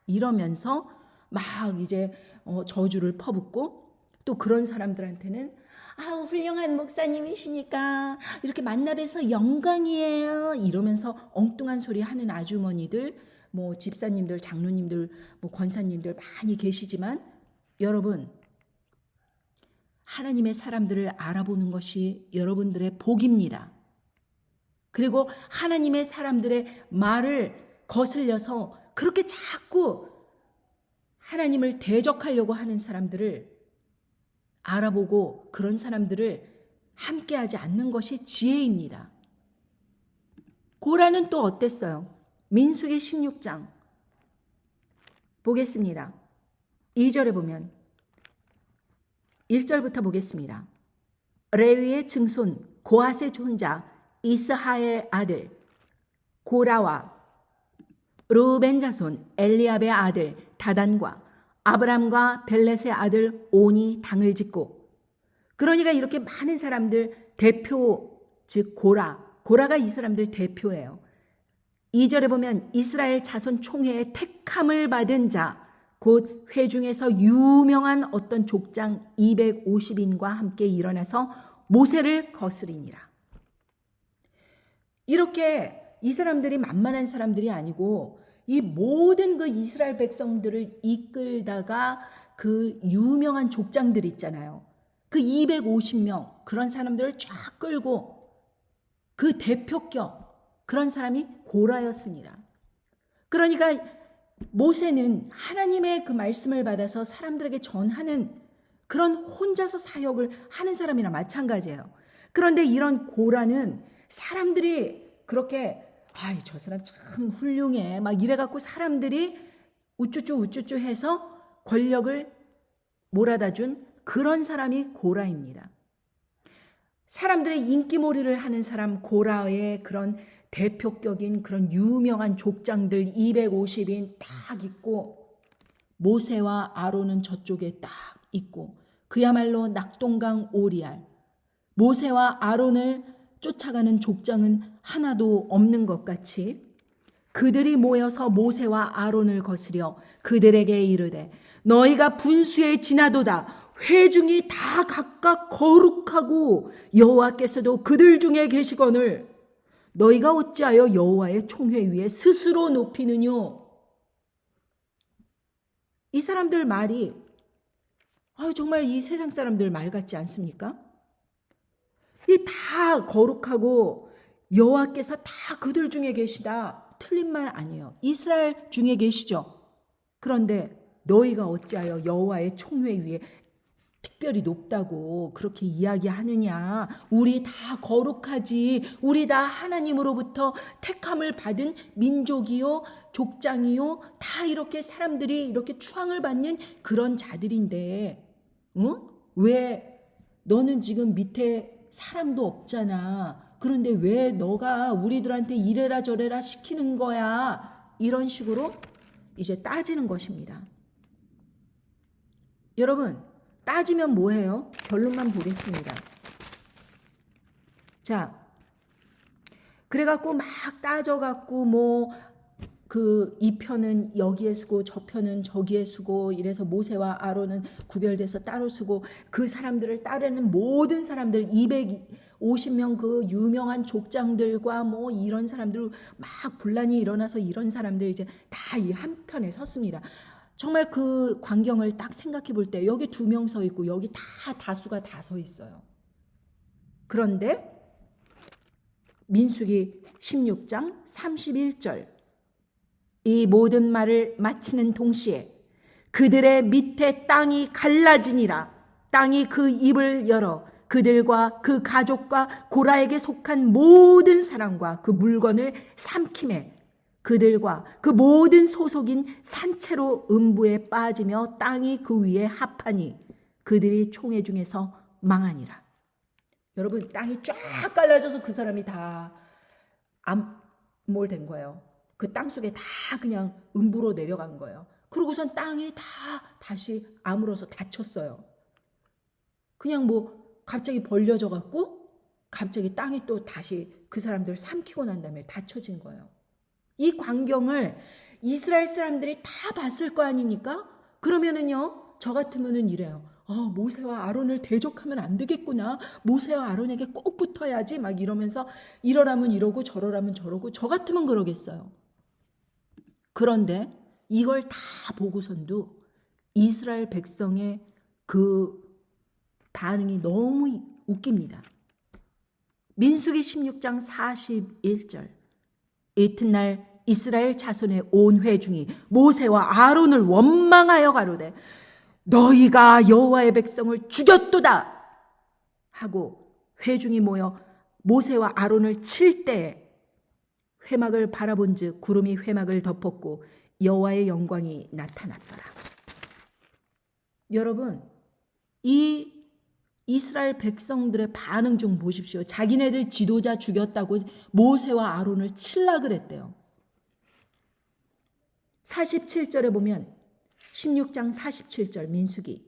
이러면서 막 이제 저주를 퍼붓고 또 그런 사람들한테는 훌륭한 목사님이시니까 이렇게 만나 뵈서 영광이에요. 이러면서 엉뚱한 소리 하는 아주머니들, 뭐 집사님들, 장로님들, 뭐 권사님들 많이 계시지만 여러분 하나님의 사람들을 알아보는 것이 여러분들의 복입니다. 그리고 하나님의 사람들의 말을 거슬려서 그렇게 자꾸 하나님을 대적하려고 하는 사람들을 알아보고 그런 사람들을 함께하지 않는 것이 지혜입니다. 고라는 또 어땠어요? 민수기 16장 보겠습니다. 2절에 보면 1절부터 보겠습니다. 레위의 증손 고핫의 손자 이스하엘 아들 고라와 르우벤 자손 엘리압의 아들 다단과 아브람과 벨렛의 아들 온이 당을 짓고 그러니까 이렇게 많은 사람들 대표 즉 고라가 이 사람들 대표예요. 2절에 보면 이스라엘 자손 총회의 택함을 받은 자 곧 회중에서 유명한 어떤 족장 250인과 함께 일어나서 모세를 거스리니라. 이렇게 이 사람들이 만만한 사람들이 아니고 이 모든 그 이스라엘 백성들을 이끌다가 그 유명한 족장들 있잖아요. 그 250명 그런 사람들을 쫙 끌고 그 대표격 그런 사람이 고라였습니다. 그러니까 모세는 하나님의 그 말씀을 받아서 사람들에게 전하는 그런 혼자서 사역을 하는 사람이나 마찬가지예요. 그런데 이런 고라는 사람들이 그렇게 저 사람 참 훌륭해 막 이래갖고 사람들이 우쭈쭈 해서 권력을 몰아다 준 그런 사람이 고라입니다. 사람들의 인기몰이를 하는 사람 고라의 그런 대표격인 그런 유명한 족장들 250인 딱 있고 모세와 아론은 저쪽에 딱 있고 그야말로 낙동강 오리알. 모세와 아론을 쫓아가는 족장은 하나도 없는 것 같이 그들이 모여서 모세와 아론을 거스려 그들에게 이르되 너희가 분수에 지나도다. 회중이 다 각각 거룩하고 여호와께서도 그들 중에 계시거늘 너희가 어찌하여 여호와의 총회 위에 스스로 높이느뇨. 이 사람들 말이 정말 이 세상 사람들 말 같지 않습니까? 이 다 거룩하고 여호와께서 다 그들 중에 계시다. 틀린 말 아니에요. 이스라엘 중에 계시죠. 그런데 너희가 어찌하여 여호와의 총회 위에 특별히 높다고 그렇게 이야기하느냐. 우리 다 거룩하지. 우리 다 하나님으로부터 택함을 받은 민족이요 족장이요 다 이렇게 사람들이 이렇게 추앙을 받는 그런 자들인데 왜 너는 지금 밑에 사람도 없잖아. 그런데 왜 너가 우리들한테 이래라 저래라 시키는 거야. 이런 식으로 이제 따지는 것입니다. 여러분 따지면 뭐해요? 결론만 보겠습니다. 자, 그래갖고 막 따져갖고 이 편은 여기에 쓰고 저 편은 저기에 쓰고 이래서 모세와 아론은 구별돼서 따로 쓰고 그 사람들을 따르는 모든 사람들 250명 그 유명한 족장들과 이런 사람들 막 분란이 일어나서 이런 사람들 이제 다 이 한 편에 섰습니다. 정말 그 광경을 딱 생각해 볼 때 여기 2명 서 있고 여기 다 다수가 다 서 있어요. 그런데 민수기 16장 31절 이 모든 말을 마치는 동시에 그들의 밑에 땅이 갈라지니라. 땅이 그 입을 열어 그들과 그 가족과 고라에게 속한 모든 사람과 그 물건을 삼키매 그들과 그 모든 소속인 산채로 음부에 빠지며 땅이 그 위에 합하니 그들이 총회 중에서 망하니라. 여러분 땅이 쫙 갈라져서 그 사람이 다 암몰된 거예요. 그 땅 속에 다 그냥 음부로 내려간 거예요. 그러고선 땅이 다 다시 아물어서 닫혔어요. 그냥 갑자기 벌려져 갖고 갑자기 땅이 또 다시 그 사람들 삼키고 난 다음에 닫혀진 거예요. 이 광경을 이스라엘 사람들이 다 봤을 거 아닙니까? 그러면은요, 저 같으면은 이래요. 모세와 아론을 대적하면 안 되겠구나. 모세와 아론에게 꼭 붙어야지. 막 이러면서 이러라면 이러고 저러라면 저러고 저 같으면 그러겠어요. 그런데 이걸 다 보고선도 이스라엘 백성의 그 반응이 너무 웃깁니다. 민수기 16장 41절 이튿날 이스라엘 자손의 온 회중이 모세와 아론을 원망하여 가로되 너희가 여호와의 백성을 죽였도다 하고 회중이 모여 모세와 아론을 칠 때에 회막을 바라본즉 구름이 회막을 덮었고 여호와의 영광이 나타났더라. 여러분 이 이스라엘 백성들의 반응 좀 보십시오. 자기네들 지도자 죽였다고 모세와 아론을 칠라 그랬대요. 47절에 보면 16장 47절 민수기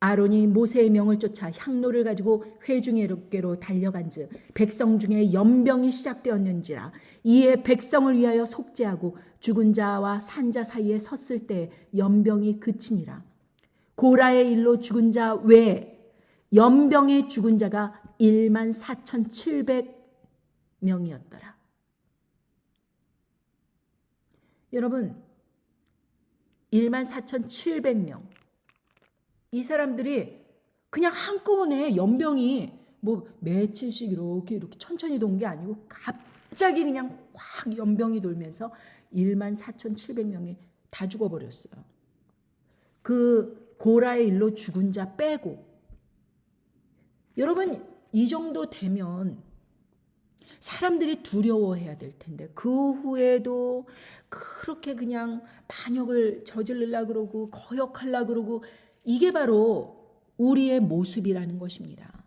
아론이 모세의 명을 쫓아 향로를 가지고 회중에게로 달려간즉 백성 중에 연병이 시작되었는지라. 이에 백성을 위하여 속죄하고 죽은 자와 산 자 사이에 섰을 때 연병이 그치니라. 고라의 일로 죽은 자 외에 연병에 죽은 자가 14,700명이었더라. 여러분 14,700명 이 사람들이 그냥 한꺼번에 연병이 며칠씩 이렇게 천천히 돈 게 아니고 갑자기 그냥 확 연병이 돌면서 14,700명이 다 죽어버렸어요. 그 고라의 일로 죽은 자 빼고. 여러분 이 정도 되면 사람들이 두려워해야 될 텐데 그 후에도 그렇게 그냥 반역을 저지르려고 그러고 거역하려고 그러고 이게 바로 우리의 모습이라는 것입니다.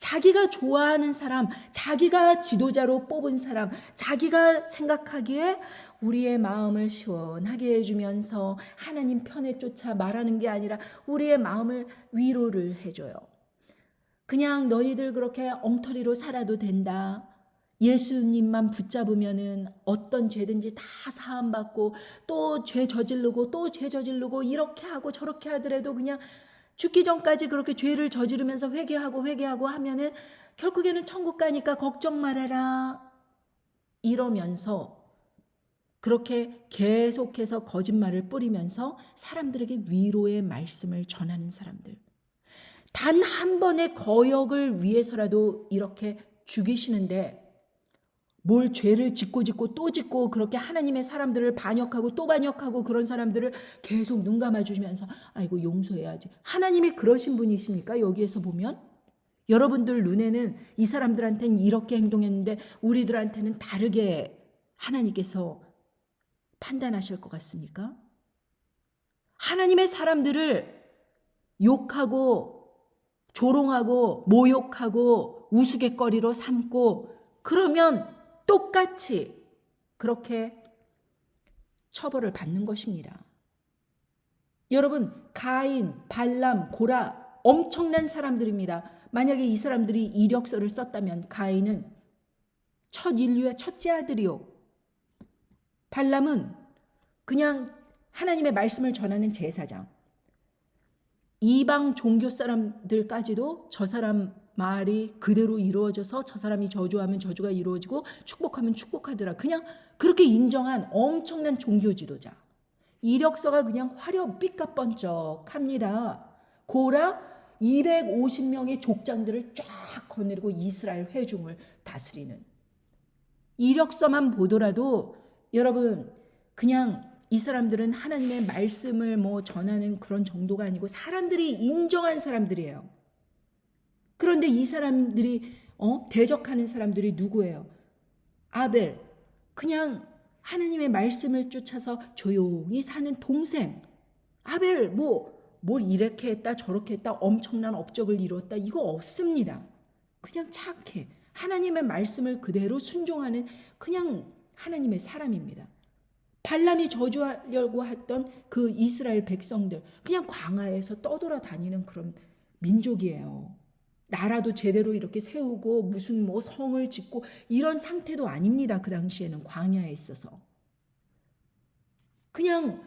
자기가 좋아하는 사람, 자기가 지도자로 뽑은 사람, 자기가 생각하기에 우리의 마음을 시원하게 해주면서 하나님 편에 쫓아 말하는 게 아니라 우리의 마음을 위로를 해줘요. 그냥 너희들 그렇게 엉터리로 살아도 된다. 예수님만 붙잡으면은 어떤 죄든지 다 사함받고 또 죄 저지르고 또 죄 저지르고 이렇게 하고 저렇게 하더라도 그냥 죽기 전까지 그렇게 죄를 저지르면서 회개하고 하면은 결국에는 천국 가니까 걱정 말아라. 이러면서 그렇게 계속해서 거짓말을 뿌리면서 사람들에게 위로의 말씀을 전하는 사람들. 단 한 번의 거역을 위해서라도 이렇게 죽이시는데 뭘 죄를 짓고 또 짓고 그렇게 하나님의 사람들을 반역하고 또 반역하고 그런 사람들을 계속 눈 감아주시면서 아이고 용서해야지. 하나님이 그러신 분이십니까? 여기에서 보면 여러분들 눈에는 이 사람들한테는 이렇게 행동했는데 우리들한테는 다르게 하나님께서 판단하실 것 같습니까? 하나님의 사람들을 욕하고 조롱하고 모욕하고 우스갯거리로 삼고 그러면 똑같이 그렇게 처벌을 받는 것입니다. 여러분, 가인, 발람, 고라 엄청난 사람들입니다. 만약에 이 사람들이 이력서를 썼다면 가인은 첫 인류의 첫째 아들이요. 발람은 그냥 하나님의 말씀을 전하는 제사장. 이방 종교 사람들까지도 저 사람 말이 그대로 이루어져서 저 사람이 저주하면 저주가 이루어지고 축복하면 축복하더라. 그냥 그렇게 인정한 엄청난 종교 지도자. 이력서가 그냥 화려 삐까뻔쩍합니다. 고라 250명의 족장들을 쫙 거느리고 이스라엘 회중을 다스리는. 이력서만 보더라도 여러분 그냥 이 사람들은 하나님의 말씀을 전하는 그런 정도가 아니고 사람들이 인정한 사람들이에요. 그런데 이 사람들이 대적하는 사람들이 누구예요? 아벨. 그냥 하나님의 말씀을 쫓아서 조용히 사는 동생. 아벨 뭘 이렇게 했다 저렇게 했다 엄청난 업적을 이뤘다 이거 없습니다. 그냥 착해. 하나님의 말씀을 그대로 순종하는 그냥 하나님의 사람입니다. 발람이 저주하려고 했던 그 이스라엘 백성들 그냥 광야에서 떠돌아다니는 그런 민족이에요. 나라도 제대로 이렇게 세우고 무슨 성을 짓고 이런 상태도 아닙니다. 그 당시에는 광야에 있어서. 그냥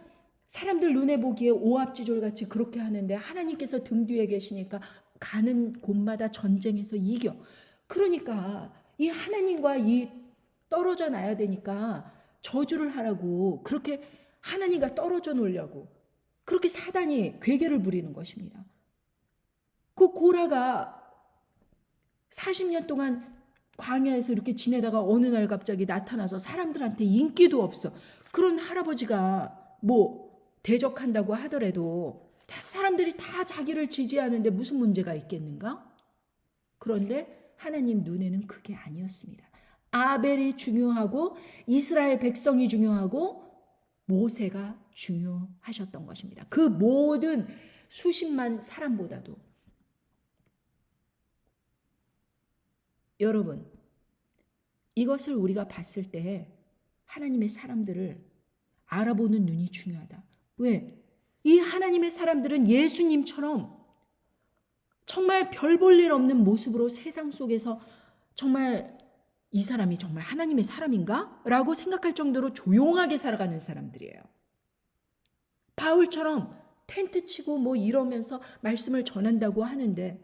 사람들 눈에 보기에 오합지졸같이 그렇게 하는데 하나님께서 등 뒤에 계시니까 가는 곳마다 전쟁에서 이겨. 그러니까 이 하나님과 이 떨어져 놔야 되니까 저주를 하라고 그렇게 하나님과 떨어져 놓으려고 그렇게 사단이 괴계를 부리는 것입니다. 그 고라가 40년 동안 광야에서 이렇게 지내다가 어느 날 갑자기 나타나서 사람들한테 인기도 없어. 그런 할아버지가 대적한다고 하더라도 사람들이 다 자기를 지지하는데 무슨 문제가 있겠는가? 그런데 하나님 눈에는 그게 아니었습니다. 아벨이 중요하고 이스라엘 백성이 중요하고 모세가 중요하셨던 것입니다. 그 모든 수십만 사람보다도. 여러분, 이것을 우리가 봤을 때 하나님의 사람들을 알아보는 눈이 중요하다. 왜? 이 하나님의 사람들은 예수님처럼 정말 별 볼 일 없는 모습으로 세상 속에서 정말 이 사람이 정말 하나님의 사람인가? 라고 생각할 정도로 조용하게 살아가는 사람들이에요. 바울처럼 텐트 치고 이러면서 말씀을 전한다고 하는데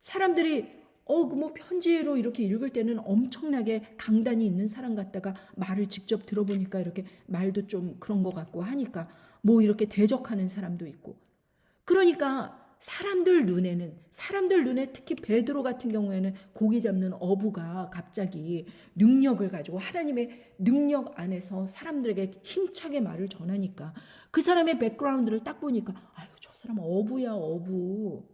사람들이 편지로 이렇게 읽을 때는 엄청나게 강단이 있는 사람 같다가 말을 직접 들어보니까 이렇게 말도 좀 그런 것 같고 하니까 이렇게 대적하는 사람도 있고. 그러니까 사람들 눈에 특히 베드로 같은 경우에는 고기 잡는 어부가 갑자기 능력을 가지고 하나님의 능력 안에서 사람들에게 힘차게 말을 전하니까 그 사람의 백그라운드를 딱 보니까 아유 저 사람 어부야 어부.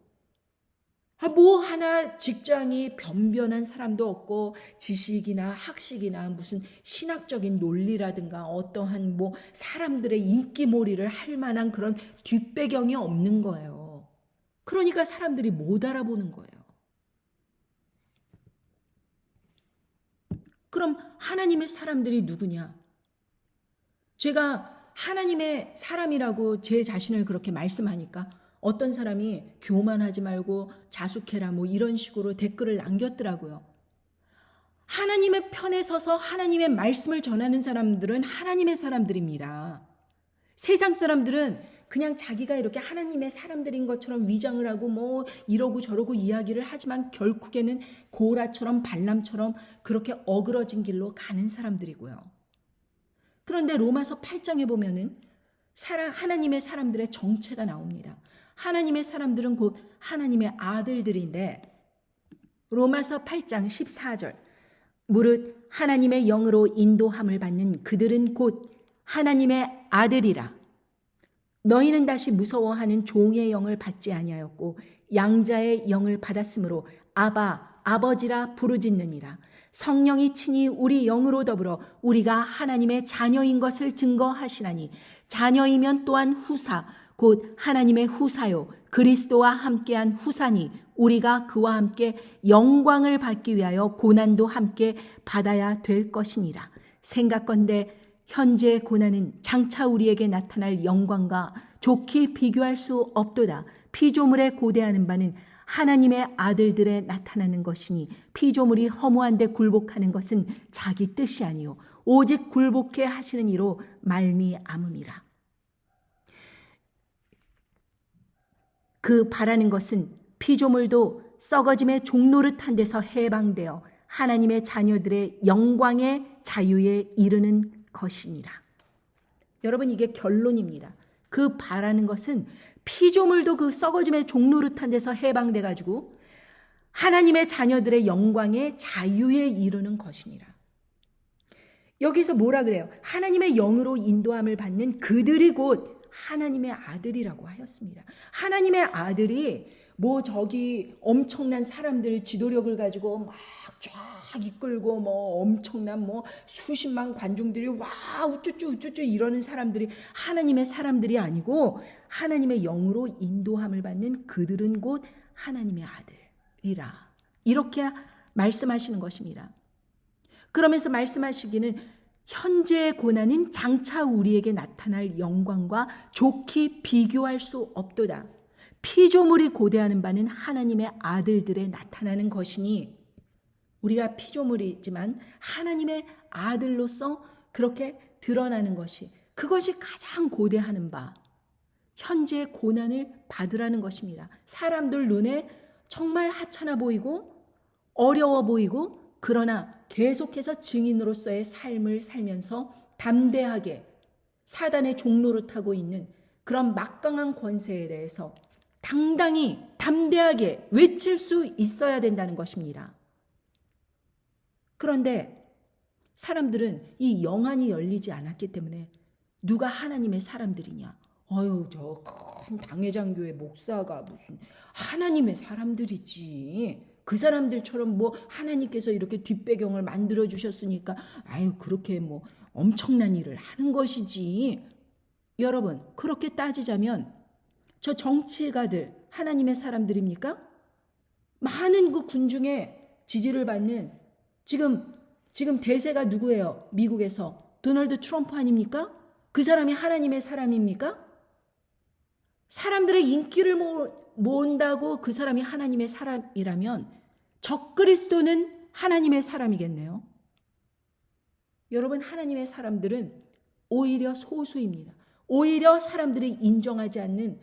하나 직장이 변변한 사람도 없고 지식이나 학식이나 무슨 신학적인 논리라든가 어떠한 사람들의 인기몰이를 할 만한 그런 뒷배경이 없는 거예요. 그러니까 사람들이 못 알아보는 거예요. 그럼 하나님의 사람들이 누구냐? 제가 하나님의 사람이라고 제 자신을 그렇게 말씀하니까 어떤 사람이 교만하지 말고 자숙해라 뭐 이런 식으로 댓글을 남겼더라고요. 하나님의 편에 서서 하나님의 말씀을 전하는 사람들은 하나님의 사람들입니다. 세상 사람들은 그냥 자기가 이렇게 하나님의 사람들인 것처럼 위장을 하고 뭐 이러고 저러고 이야기를 하지만 결국에는 고라처럼 발람처럼 그렇게 어그러진 길로 가는 사람들이고요. 그런데 로마서 8장에 보면은 하나님의 사람들의 정체가 나옵니다. 하나님의 사람들은 곧 하나님의 아들들인데 로마서 8장 14절 무릇 하나님의 영으로 인도함을 받는 그들은 곧 하나님의 아들이라. 너희는 다시 무서워하는 종의 영을 받지 아니하였고 양자의 영을 받았으므로 아바 아버지라 부르짖느니라. 성령이 친히 우리 영으로 더불어 우리가 하나님의 자녀인 것을 증거하시나니 자녀이면 또한 후사 곧 하나님의 후사요 그리스도와 함께한 후사니 우리가 그와 함께 영광을 받기 위하여 고난도 함께 받아야 될 것이니라. 생각건대 현재의 고난은 장차 우리에게 나타날 영광과 좋게 비교할 수 없도다. 피조물에 고대하는 바는 하나님의 아들들에 나타나는 것이니 피조물이 허무한데 굴복하는 것은 자기 뜻이 아니요 오직 굴복해 하시는 이로 말미암음이라. 그 바라는 것은 피조물도 썩어짐의 종노릇한 데서 해방되어 하나님의 자녀들의 영광의 자유에 이르는 것이니라. 여러분 이게 결론입니다. 그 바라는 것은 피조물도 그 썩어짐의 종노릇한 데서 해방돼 가지고 하나님의 자녀들의 영광의 자유에 이르는 것이니라. 여기서 뭐라 그래요? 하나님의 영으로 인도함을 받는 그들이 곧 하나님의 아들이라고 하였습니다. 하나님의 아들이 뭐 저기 엄청난 사람들 지도력을 가지고 막 쫙 이끌고 뭐 엄청난 뭐 수십만 관중들이 와 우쭈쭈 우쭈쭈 이러는 사람들이 하나님의 사람들이 아니고 하나님의 영으로 인도함을 받는 그들은 곧 하나님의 아들이라. 이렇게 말씀하시는 것입니다. 그러면서 말씀하시기는 현재의 고난은 장차 우리에게 나타날 영광과 좋게 비교할 수 없도다. 피조물이 고대하는 바는 하나님의 아들들에 나타나는 것이니 우리가 피조물이지만 하나님의 아들로서 그렇게 드러나는 것이 그것이 가장 고대하는 바 현재의 고난을 받으라는 것입니다. 사람들 눈에 정말 하찮아 보이고 어려워 보이고 그러나 계속해서 증인으로서의 삶을 살면서 담대하게 사단의 종노릇하고 있는 그런 막강한 권세에 대해서 당당히 담대하게 외칠 수 있어야 된다는 것입니다. 그런데 사람들은 이 영안이 열리지 않았기 때문에 누가 하나님의 사람들이냐? 어휴 저 큰 당회장교회 목사가 무슨 하나님의 사람들이지. 그 사람들처럼 뭐 하나님께서 이렇게 뒷배경을 만들어 주셨으니까 아유 그렇게 뭐 엄청난 일을 하는 것이지. 여러분 그렇게 따지자면 저 정치가들 하나님의 사람들입니까? 많은 그 군중의 지지를 받는 지금 대세가 누구예요? 미국에서 도널드 트럼프 아닙니까? 그 사람이 하나님의 사람입니까? 사람들의 인기를 모은다고 그 사람이 하나님의 사람이라면 적그리스도는 하나님의 사람이겠네요. 여러분 하나님의 사람들은 오히려 소수입니다. 오히려 사람들이 인정하지 않는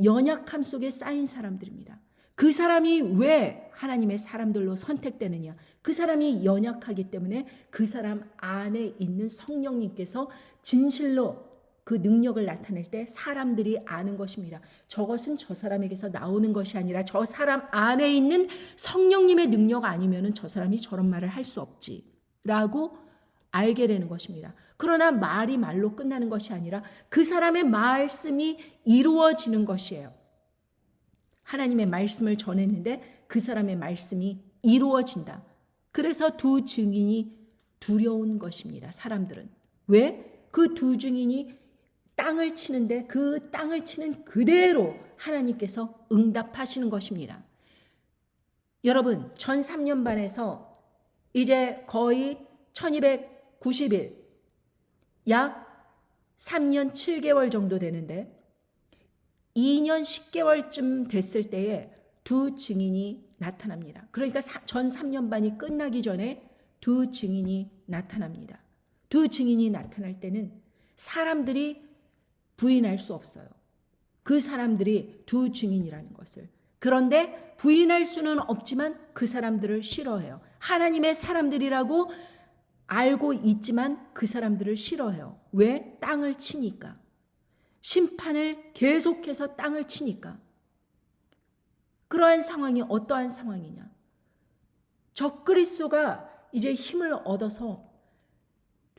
연약함 속에 쌓인 사람들입니다. 그 사람이 왜 하나님의 사람들로 선택되느냐? 그 사람이 연약하기 때문에 그 사람 안에 있는 성령님께서 진실로 그 능력을 나타낼 때 사람들이 아는 것입니다. 저것은 저 사람에게서 나오는 것이 아니라 저 사람 안에 있는 성령님의 능력 아니면은 저 사람이 저런 말을 할 수 없지라고 알게 되는 것입니다. 그러나 말이 말로 끝나는 것이 아니라 그 사람의 말씀이 이루어지는 것이에요. 하나님의 말씀을 전했는데 그 사람의 말씀이 이루어진다. 그래서 두 증인이 두려운 것입니다. 사람들은. 왜? 그 두 증인이 땅을 치는데 그 땅을 치는 그대로 하나님께서 응답하시는 것입니다. 여러분, 전 3년 반에서 이제 거의 1290일, 약 3년 7개월 정도 되는데 2년 10개월쯤 됐을 때에 두 증인이 나타납니다. 그러니까 전 3년 반이 끝나기 전에 두 증인이 나타납니다. 두 증인이 나타날 때는 사람들이 부인할 수 없어요. 그 사람들이 두 증인이라는 것을. 그런데 부인할 수는 없지만 그 사람들을 싫어해요. 하나님의 사람들이라고 알고 있지만 그 사람들을 싫어해요. 왜? 땅을 치니까. 심판을 계속해서 땅을 치니까. 그러한 상황이 어떠한 상황이냐? 적그리스도가 이제 힘을 얻어서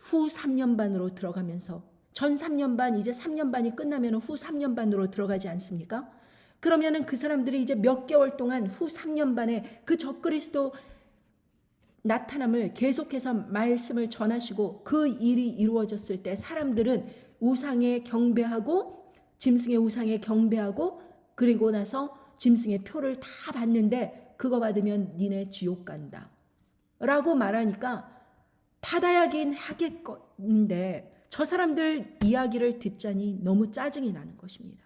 후 3년 반으로 들어가면서 전 3년 반, 이제 3년 반이 끝나면 후 3년 반으로 들어가지 않습니까? 그러면은 그 사람들이 이제 몇 개월 동안 후 3년 반에 그 적그리스도 나타남을 계속해서 말씀을 전하시고 그 일이 이루어졌을 때 사람들은 우상에 경배하고 짐승의 우상에 경배하고 그리고 나서 짐승의 표를 다 받는데 그거 받으면 니네 지옥 간다 라고 말하니까 받아야긴 하겠건데 저 사람들 이야기를 듣자니 너무 짜증이 나는 것입니다.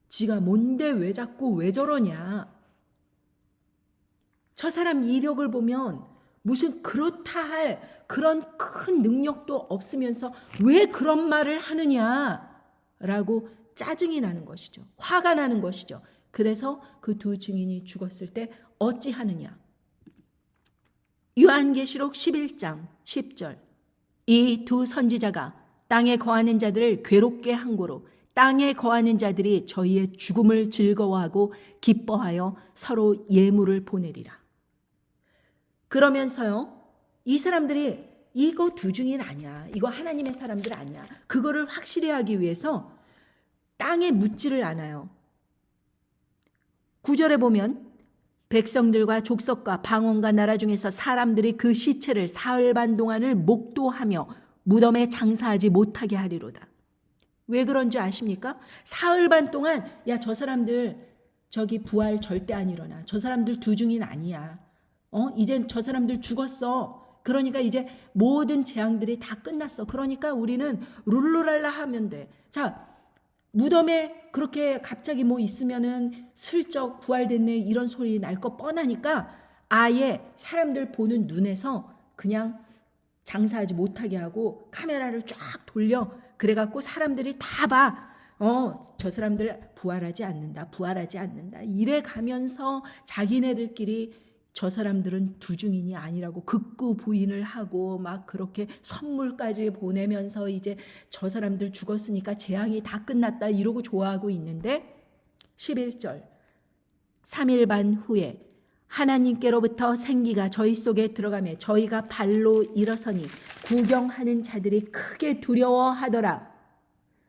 지가 뭔데 왜 자꾸 왜 저러냐. 저 사람 이력을 보면 무슨 그렇다 할 그런 큰 능력도 없으면서 왜 그런 말을 하느냐라고 짜증이 나는 것이죠. 화가 나는 것이죠. 그래서 그 두 증인이 죽었을 때 어찌하느냐. 요한계시록 11장 10절 이 두 선지자가 땅에 거하는 자들을 괴롭게 한 고로 땅에 거하는 자들이 저희의 죽음을 즐거워하고 기뻐하여 서로 예물을 보내리라. 그러면서요, 이 사람들이 이거 두 증인 아니야. 이거 하나님의 사람들 아니야. 그거를 확실히 하기 위해서 땅에 묻지를 않아요. 9절에 보면 백성들과 족속과 방언과 나라 중에서 사람들이 그 시체를 사흘 반 동안을 목도하며 무덤에 장사하지 못하게 하리로다. 왜 그런지 아십니까? 사흘 반 동안 야, 저 사람들 저기 부활 절대 안 일어나. 저 사람들 두 증인 아니야. 이제 저 사람들 죽었어. 그러니까 이제 모든 재앙들이 다 끝났어. 그러니까 우리는 룰루랄라 하면 돼. 자, 무덤에 그렇게 갑자기 뭐 있으면은 슬쩍 부활됐네 이런 소리 날 거 뻔하니까 아예 사람들 보는 눈에서 그냥 장사하지 못하게 하고 카메라를 쫙 돌려. 그래갖고 사람들이 다 봐. 저 사람들 부활하지 않는다. 이래 가면서 자기네들끼리 저 사람들은 두 증인이 아니라고 극구 부인을 하고 막 그렇게 선물까지 보내면서 이제 저 사람들 죽었으니까 재앙이 다 끝났다 이러고 좋아하고 있는데 11절 3일 반 후에 하나님께로부터 생기가 저희 속에 들어가며 저희가 발로 일어서니 구경하는 자들이 크게 두려워하더라.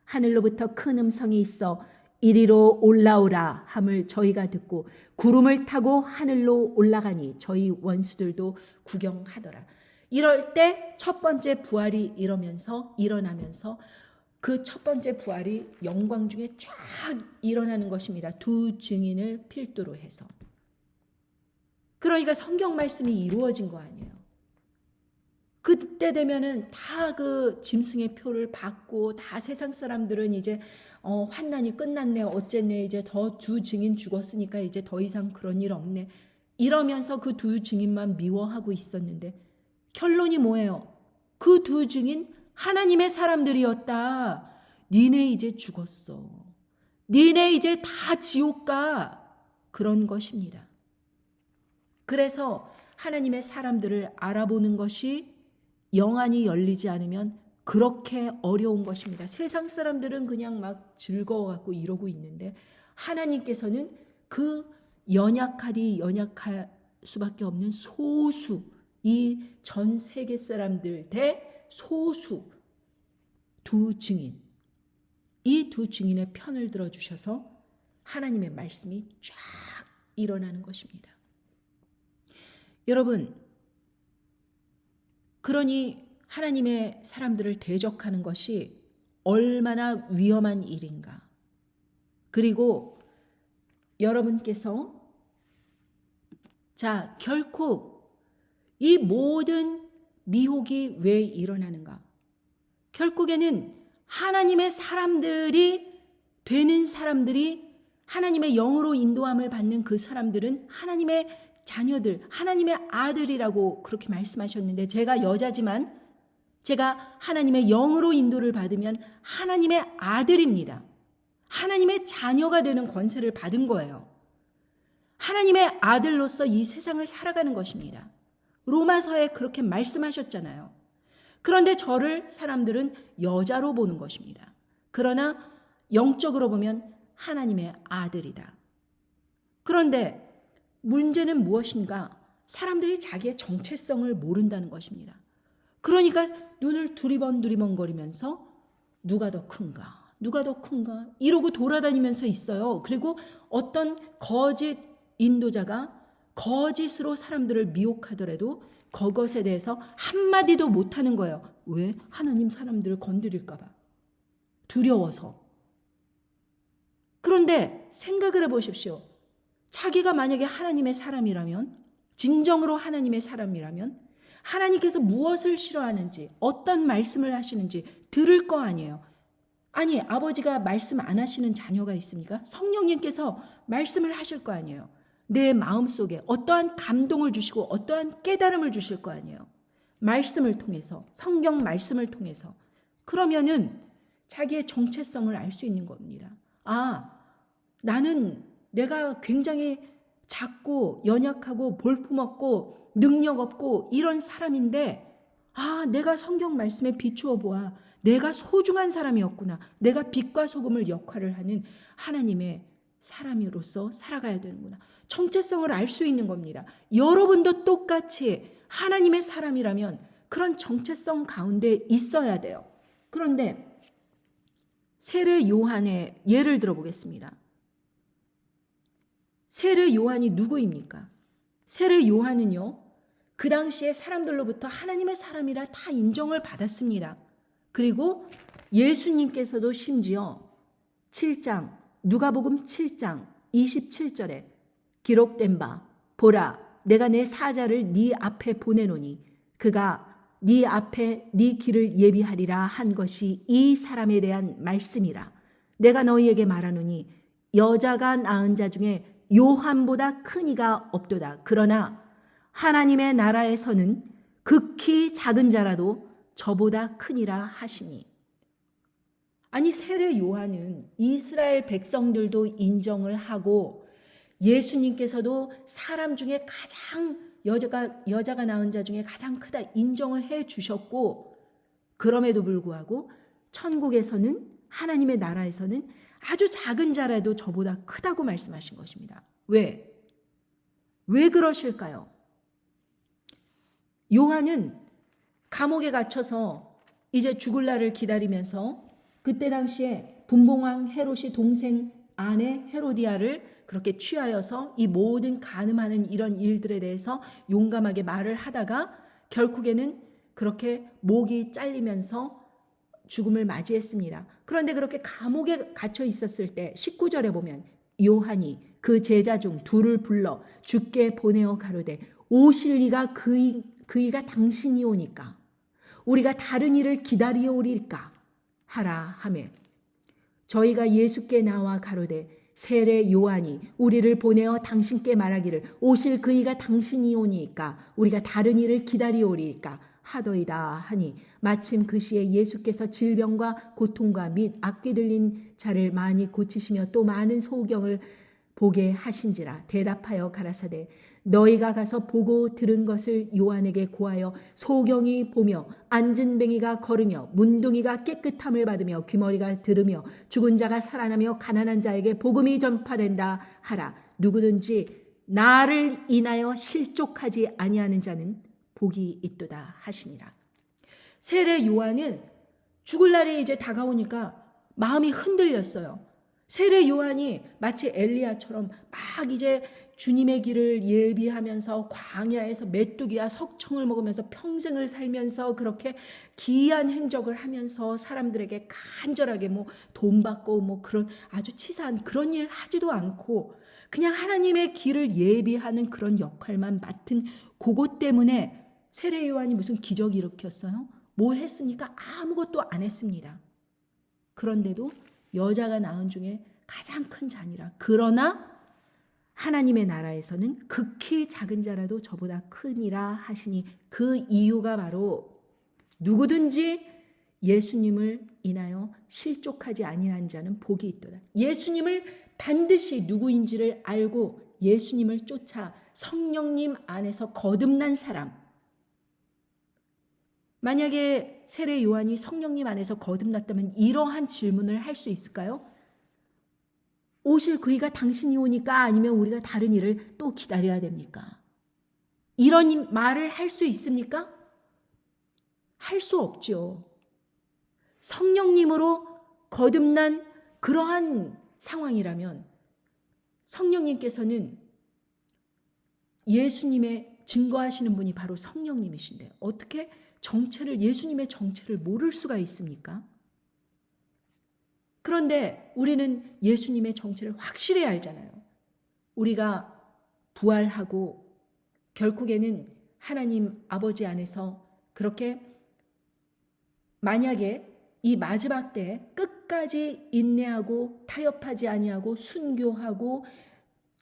하늘로부터 큰 음성이 있어 이리로 올라오라 함을 저희가 듣고 구름을 타고 하늘로 올라가니 저희 원수들도 구경하더라. 이럴 때 첫 번째 부활이 일어나면서 그 첫 번째 부활이 영광 중에 쫙 일어나는 것입니다. 두 증인을 필두로 해서. 그러니까 성경 말씀이 이루어진 거 아니에요. 그때 되면은 다 그 짐승의 표를 받고 다 세상 사람들은 이제 환난이 끝났네 어쨌네 이제 더 두 증인 죽었으니까 이제 더 이상 그런 일 없네 이러면서 그 두 증인만 미워하고 있었는데 결론이 뭐예요? 그 두 증인 하나님의 사람들이었다. 니네 이제 죽었어. 니네 이제 다 지옥 가. 그런 것입니다. 그래서 하나님의 사람들을 알아보는 것이 영안이 열리지 않으면 그렇게 어려운 것입니다. 세상 사람들은 그냥 막 즐거워갖고 이러고 있는데 하나님께서는 그 연약할 수밖에 없는 소수, 이 전 세계 사람들 대 소수 두 증인, 이 두 증인의 편을 들어주셔서 하나님의 말씀이 쫙 일어나는 것입니다. 여러분, 그러니 하나님의 사람들을 대적하는 것이 얼마나 위험한 일인가. 그리고 여러분께서 결코 이 모든 미혹이 왜 일어나는가? 결국에는 하나님의 사람들이 되는 사람들이, 하나님의 영으로 인도함을 받는 그 사람들은 하나님의 자녀들, 하나님의 아들이라고 그렇게 말씀하셨는데, 제가 여자지만 제가 하나님의 영으로 인도를 받으면 하나님의 아들입니다. 하나님의 자녀가 되는 권세를 받은 거예요. 하나님의 아들로서 이 세상을 살아가는 것입니다. 로마서에 그렇게 말씀하셨잖아요. 그런데 저를 사람들은 여자로 보는 것입니다. 그러나 영적으로 보면 하나님의 아들이다. 그런데 문제는 무엇인가? 사람들이 자기의 정체성을 모른다는 것입니다. 그러니까 눈을 두리번두리번거리면서 누가 더 큰가? 누가 더 큰가? 이러고 돌아다니면서 있어요. 그리고 어떤 거짓 인도자가 거짓으로 사람들을 미혹하더라도 그것에 대해서 한마디도 못하는 거예요. 왜? 하나님 사람들을 건드릴까 봐. 두려워서. 그런데 생각을 해보십시오. 자기가 만약에 하나님의 사람이라면, 진정으로 하나님의 사람이라면 하나님께서 무엇을 싫어하는지, 어떤 말씀을 하시는지 들을 거 아니에요. 아니, 아버지가 말씀 안 하시는 자녀가 있습니까? 성령님께서 말씀을 하실 거 아니에요. 내 마음속에 어떠한 감동을 주시고 어떠한 깨달음을 주실 거 아니에요. 말씀을 통해서, 성경 말씀을 통해서. 그러면은 자기의 정체성을 알 수 있는 겁니다. 아, 나는 내가 굉장히 작고 연약하고 볼품없고 능력 없고 이런 사람인데, 아, 내가 성경 말씀에 비추어 보아 내가 소중한 사람이었구나. 내가 빛과 소금을 역할을 하는 하나님의 사람으로서 살아가야 되는구나. 정체성을 알 수 있는 겁니다. 여러분도 똑같이 하나님의 사람이라면 그런 정체성 가운데 있어야 돼요. 그런데 세례 요한의 예를 들어보겠습니다. 세례 요한이 누구입니까? 세례 요한은요, 그 당시에 사람들로부터 하나님의 사람이라 다 인정을 받았습니다. 그리고 예수님께서도 심지어 7장, 누가복음 7장 27절에 기록된 바, 보라, 내가 내 사자를 네 앞에 보내노니 그가 네 앞에 네 길을 예비하리라 한 것이 이 사람에 대한 말씀이라. 내가 너희에게 말하노니 여자가 낳은 자 중에 요한보다 큰 이가 없도다. 그러나 하나님의 나라에서는 극히 작은 자라도 저보다 크니라 하시니. 아니, 세례 요한은 이스라엘 백성들도 인정을 하고 예수님께서도 사람 중에 가장 여자가 낳은 자 중에 가장 크다 인정을 해 주셨고, 그럼에도 불구하고 천국에서는, 하나님의 나라에서는 아주 작은 자라도 저보다 크다고 말씀하신 것입니다. 왜? 왜 그러실까요? 요한은 감옥에 갇혀서 이제 죽을 날을 기다리면서, 그때 당시에 분봉왕 헤롯이 동생 아내 헤로디아를 그렇게 취하여서 이 모든 간음하는 이런 일들에 대해서 용감하게 말을 하다가 결국에는 그렇게 목이 잘리면서 죽음을 맞이했습니다. 그런데 그렇게 감옥에 갇혀 있었을 때 19절에 보면 요한이 그 제자 중 둘을 불러 주께 보내어 가로되 오실 이가 그이가 당신이 오니까 우리가 다른 이를 기다리오리까 하라 하며, 저희가 예수께 나와 가로되 세례 요한이 우리를 보내어 당신께 말하기를 오실 그이가 당신이 오니까 우리가 다른 이를 기다리오리까 하더이다 하니, 마침 그 시에 예수께서 질병과 고통과 및 악귀 들린 자를 많이 고치시며 또 많은 소경을 보게 하신지라. 대답하여 가라사대 너희가 가서 보고 들은 것을 요한에게 고하여 소경이 보며 앉은 뱅이가 걸으며 문둥이가 깨끗함을 받으며 귀머리가 들으며 죽은 자가 살아나며 가난한 자에게 복음이 전파된다 하라. 누구든지 나를 인하여 실족하지 아니하는 자는 복이 있도다 하시니라. 세례 요한은 죽을 날이 이제 다가오니까 마음이 흔들렸어요. 세례 요한이 마치 엘리야처럼 막 이제 주님의 길을 예비하면서 광야에서 메뚜기와 석청을 먹으면서 평생을 살면서 그렇게 기이한 행적을 하면서 사람들에게 간절하게 뭐 돈 받고 뭐 그런 아주 치사한 그런 일 하지도 않고 그냥 하나님의 길을 예비하는 그런 역할만 맡은 그것 때문에 세례 요한이 무슨 기적 일으켰어요? 뭐 했습니까? 아무것도 안 했습니다. 그런데도 여자가 낳은 중에 가장 큰 자니라. 그러나 하나님의 나라에서는 극히 작은 자라도 저보다 크니라 하시니, 그 이유가 바로 누구든지 예수님을 인하여 실족하지 아니한 자는 복이 있도다. 예수님을 반드시 누구인지를 알고 예수님을 쫓아 성령님 안에서 거듭난 사람. 만약에 세례 요한이 성령님 안에서 거듭났다면 이러한 질문을 할 수 있을까요? 오실 그이가 당신이 오니까, 아니면 우리가 다른 일을 또 기다려야 됩니까? 이런 말을 할 수 있습니까? 할 수 없죠. 성령님으로 거듭난 그러한 상황이라면 성령님께서는, 예수님의 증거하시는 분이 바로 성령님이신데 어떻게 예수님의 정체를 모를 수가 있습니까? 그런데 우리는 예수님의 정체를 확실히 알잖아요. 우리가 부활하고 결국에는 하나님 아버지 안에서 그렇게, 만약에 이 마지막 때에 끝까지 인내하고 타협하지 아니하고 순교하고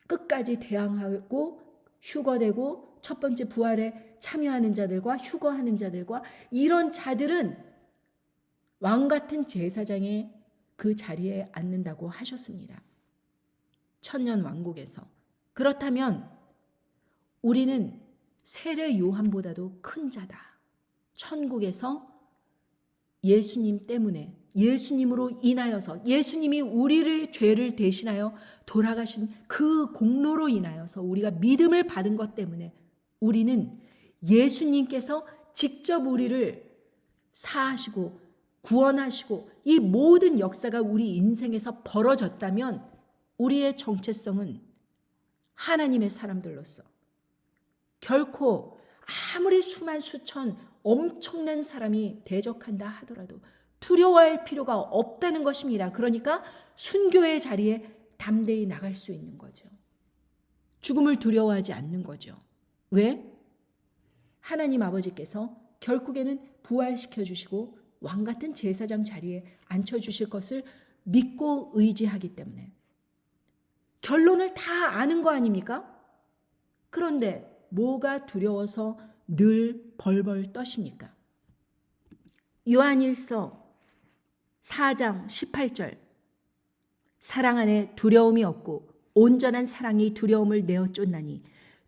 끝까지 대항하고 휴거되고 첫 번째 부활에 참여하는 자들과 휴거하는 자들과, 이런 자들은 왕 같은 제사장의 그 자리에 앉는다고 하셨습니다. 천년 왕국에서. 그렇다면 우리는 세례 요한보다도 큰 자다. 천국에서 예수님 때문에, 예수님으로 인하여서, 예수님이 우리의 죄를 대신하여 돌아가신 그 공로로 인하여서 우리가 믿음을 받은 것 때문에 우리는 예수님께서 직접 우리를 사하시고 구원하시고 이 모든 역사가 우리 인생에서 벌어졌다면, 우리의 정체성은 하나님의 사람들로서, 결코 아무리 수만 수천 엄청난 사람이 대적한다 하더라도 두려워할 필요가 없다는 것입니다. 그러니까 순교의 자리에 담대히 나갈 수 있는 거죠. 죽음을 두려워하지 않는 거죠. 왜? 하나님 아버지께서 결국에는 부활시켜 주시고 왕 같은 제사장 자리에 앉혀주실 것을 믿고 의지하기 때문에. 결론을 다 아는 거 아닙니까? 그런데 뭐가 두려워서 늘 벌벌 떠십니까? 요한일서 4장 18절, 사랑 안에 두려움이 없고 온전한 사랑이 두려움을 내어 쫓나니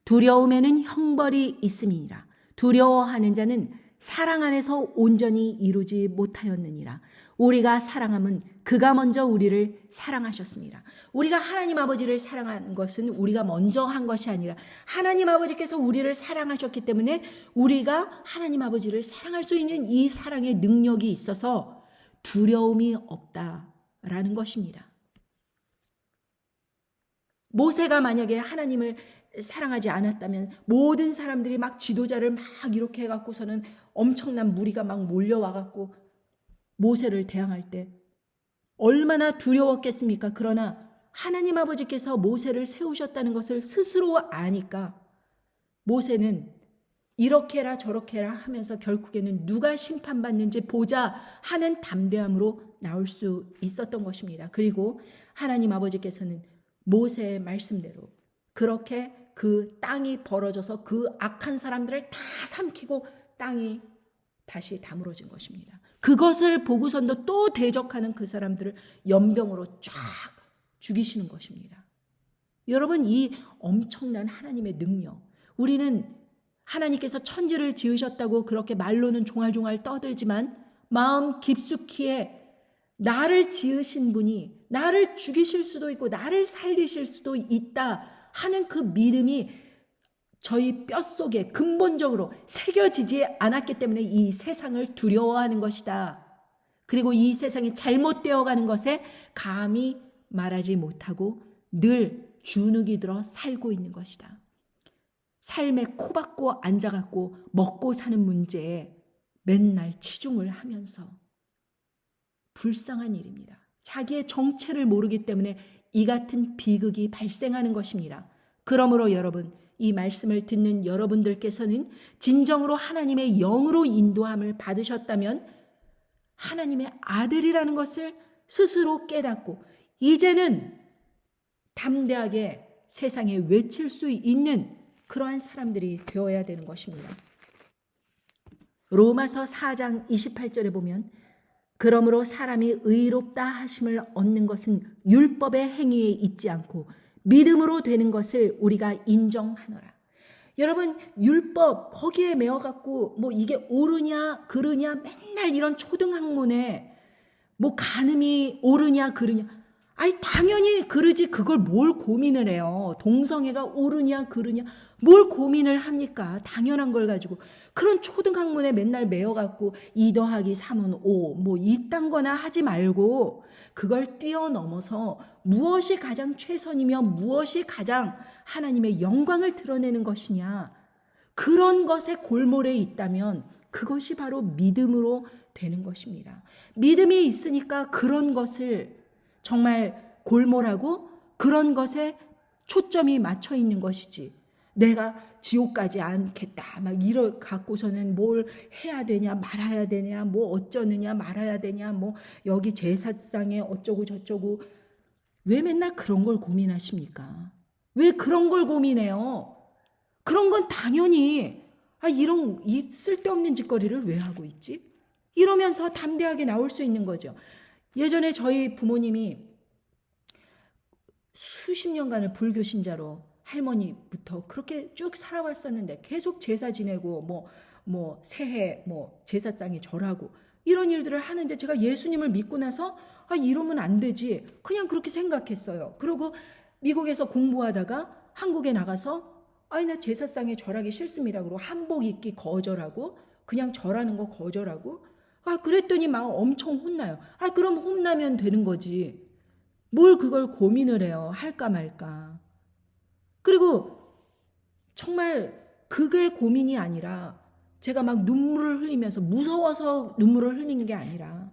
두려움에는 형벌이 있음이니라. 두려워하는 자는 사랑 안에서 온전히 이루지 못하였느니라. 우리가 사랑함은 그가 먼저 우리를 사랑하셨습니다. 우리가 하나님 아버지를 사랑한 것은 우리가 먼저 한 것이 아니라 하나님 아버지께서 우리를 사랑하셨기 때문에 우리가 하나님 아버지를 사랑할 수 있는 이 사랑의 능력이 있어서 두려움이 없다라는 것입니다. 모세가 만약에 하나님을 사랑하지 않았다면 모든 사람들이 막 지도자를 막 이렇게 해갖고서는 엄청난 무리가 막 몰려와갖고 모세를 대항할 때 얼마나 두려웠겠습니까? 그러나 하나님 아버지께서 모세를 세우셨다는 것을 스스로 아니까 모세는 이렇게 해라 저렇게 해라 하면서 결국에는 누가 심판받는지 보자 하는 담대함으로 나올 수 있었던 것입니다. 그리고 하나님 아버지께서는 모세의 말씀대로 그렇게 그 땅이 벌어져서 그 악한 사람들을 다 삼키고 땅이 다시 다물어진 것입니다. 그것을 보고선도 또 대적하는 그 사람들을 연병으로 쫙 죽이시는 것입니다. 여러분, 이 엄청난 하나님의 능력, 우리는 하나님께서 천지를 지으셨다고 그렇게 말로는 종알종알 떠들지만 마음 깊숙이에 나를 지으신 분이 나를 죽이실 수도 있고 나를 살리실 수도 있다 하는 그 믿음이 저희 뼛속에 근본적으로 새겨지지 않았기 때문에 이 세상을 두려워하는 것이다. 그리고 이 세상이 잘못되어 가는 것에 감히 말하지 못하고 늘 주눅이 들어 살고 있는 것이다. 삶에 코박고 앉아갖고 먹고 사는 문제에 맨날 치중을 하면서 불쌍한 일입니다. 자기의 정체를 모르기 때문에 이 같은 비극이 발생하는 것입니다. 그러므로 여러분, 이 말씀을 듣는 여러분들께서는 진정으로 하나님의 영으로 인도함을 받으셨다면 하나님의 아들이라는 것을 스스로 깨닫고 이제는 담대하게 세상에 외칠 수 있는 그러한 사람들이 되어야 되는 것입니다. 로마서 4장 28절에 보면 그러므로 사람이 의롭다 하심을 얻는 것은 율법의 행위에 있지 않고 믿음으로 되는 것을 우리가 인정하노라. 여러분, 율법 거기에 매어갖고 뭐 이게 옳으냐 그르냐 맨날 이런 초등학문에 뭐 간음이 옳으냐 그르냐, 아니 당연히 그러지 그걸 뭘 고민을 해요. 동성애가 옳으냐 그르냐 뭘 고민을 합니까? 당연한 걸 가지고 그런 초등학문에 맨날 매어갖고 2 더하기 3은 5 뭐 이딴 거나 하지 말고 그걸 뛰어넘어서 무엇이 가장 최선이며 무엇이 가장 하나님의 영광을 드러내는 것이냐, 그런 것에 골몰해 있다면 그것이 바로 믿음으로 되는 것입니다. 믿음이 있으니까 그런 것을 정말 골몰하고 그런 것에 초점이 맞춰 있는 것이지, 내가 지옥 가지 않겠다 막 이러 갖고서는 뭘 해야 되냐 말아야 되냐 뭐 어쩌느냐 말아야 되냐 뭐 여기 제사상에 어쩌고 저쩌고, 왜 맨날 그런 걸 고민하십니까? 왜 그런 걸 고민해요? 그런 건 당연히 이런 이 쓸데없는 짓거리를 왜 하고 있지? 이러면서 담대하게 나올 수 있는 거죠. 예전에 저희 부모님이 수십 년간을 불교 신자로 할머니부터 그렇게 쭉 살아왔었는데 계속 제사 지내고 뭐 새해 뭐 제사장에 절하고 이런 일들을 하는데 제가 예수님을 믿고 나서 이러면 안 되지 그냥 그렇게 생각했어요. 그리고 미국에서 공부하다가 한국에 나가서 나 제사상에 절하기 싫습니다. 그러고 한복 입기 거절하고 그냥 절하는 거 거절하고 그랬더니 막 엄청 혼나요. 그럼 혼나면 되는 거지. 뭘 그걸 고민을 해요. 할까 말까. 그리고 정말 그게 고민이 아니라 제가 막 눈물을 흘리면서 무서워서 눈물을 흘리는 게 아니라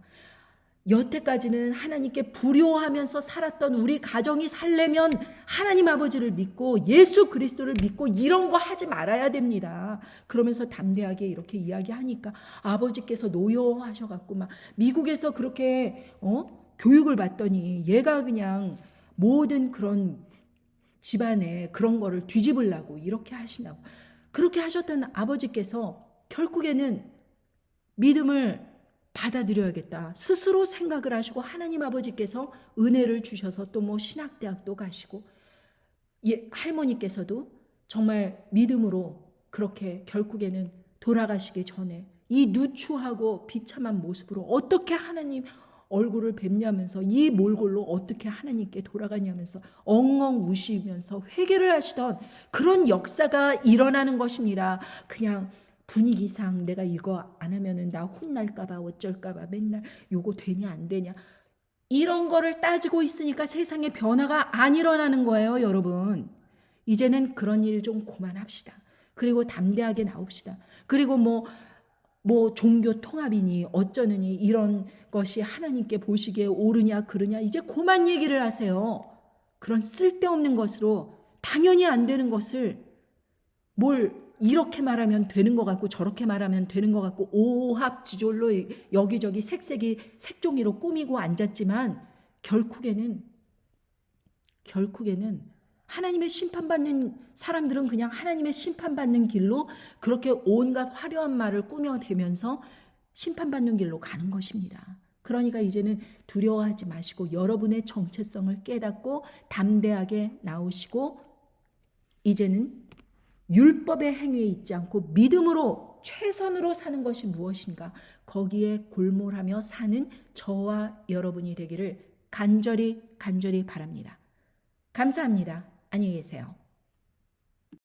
여태까지는 하나님께 불효하면서 살았던 우리 가정이 살려면 하나님 아버지를 믿고 예수 그리스도를 믿고 이런 거 하지 말아야 됩니다. 그러면서 담대하게 이렇게 이야기하니까 아버지께서 노여하셔갖고 막 미국에서 그렇게 교육을 받더니 얘가 그냥 모든 그런 집안에 그런 거를 뒤집으려고 이렇게 하시나고, 그렇게 하셨던 아버지께서 결국에는 믿음을 받아들여야겠다 스스로 생각을 하시고 하나님 아버지께서 은혜를 주셔서 또 뭐 신학대학도 가시고 할머니께서도 정말 믿음으로 그렇게 결국에는 돌아가시기 전에 이 누추하고 비참한 모습으로 어떻게 하나님 얼굴을 뵙냐면서 이 몰골로 어떻게 하나님께 돌아가냐면서 엉엉 우시면서 회개를 하시던 그런 역사가 일어나는 것입니다. 그냥 분위기상 내가 이거 안 하면은 나 혼날까봐 어쩔까봐 맨날 요거 되냐 안 되냐 이런 거를 따지고 있으니까 세상에 변화가 안 일어나는 거예요. 여러분, 이제는 그런 일 좀 그만합시다. 그리고 담대하게 나옵시다. 그리고 뭐 종교 통합이니 어쩌느니 이런 것이 하나님께 보시기에 옳으냐 그르냐 이제 그만 얘기를 하세요. 그런 쓸데없는 것으로 당연히 안 되는 것을 뭘 이렇게 말하면 되는 것 같고 저렇게 말하면 되는 것 같고 오합지졸로 여기저기 색종이로 꾸미고 앉았지만 결국에는 하나님의 심판받는 사람들은 그냥 하나님의 심판받는 길로 그렇게 온갖 화려한 말을 꾸며대면서 심판받는 길로 가는 것입니다. 그러니까 이제는 두려워하지 마시고 여러분의 정체성을 깨닫고 담대하게 나오시고 이제는 율법의 행위에 있지 않고 믿음으로 최선으로 사는 것이 무엇인가, 거기에 골몰하며 사는 저와 여러분이 되기를 간절히 바랍니다. 감사합니다. 안녕히 계세요.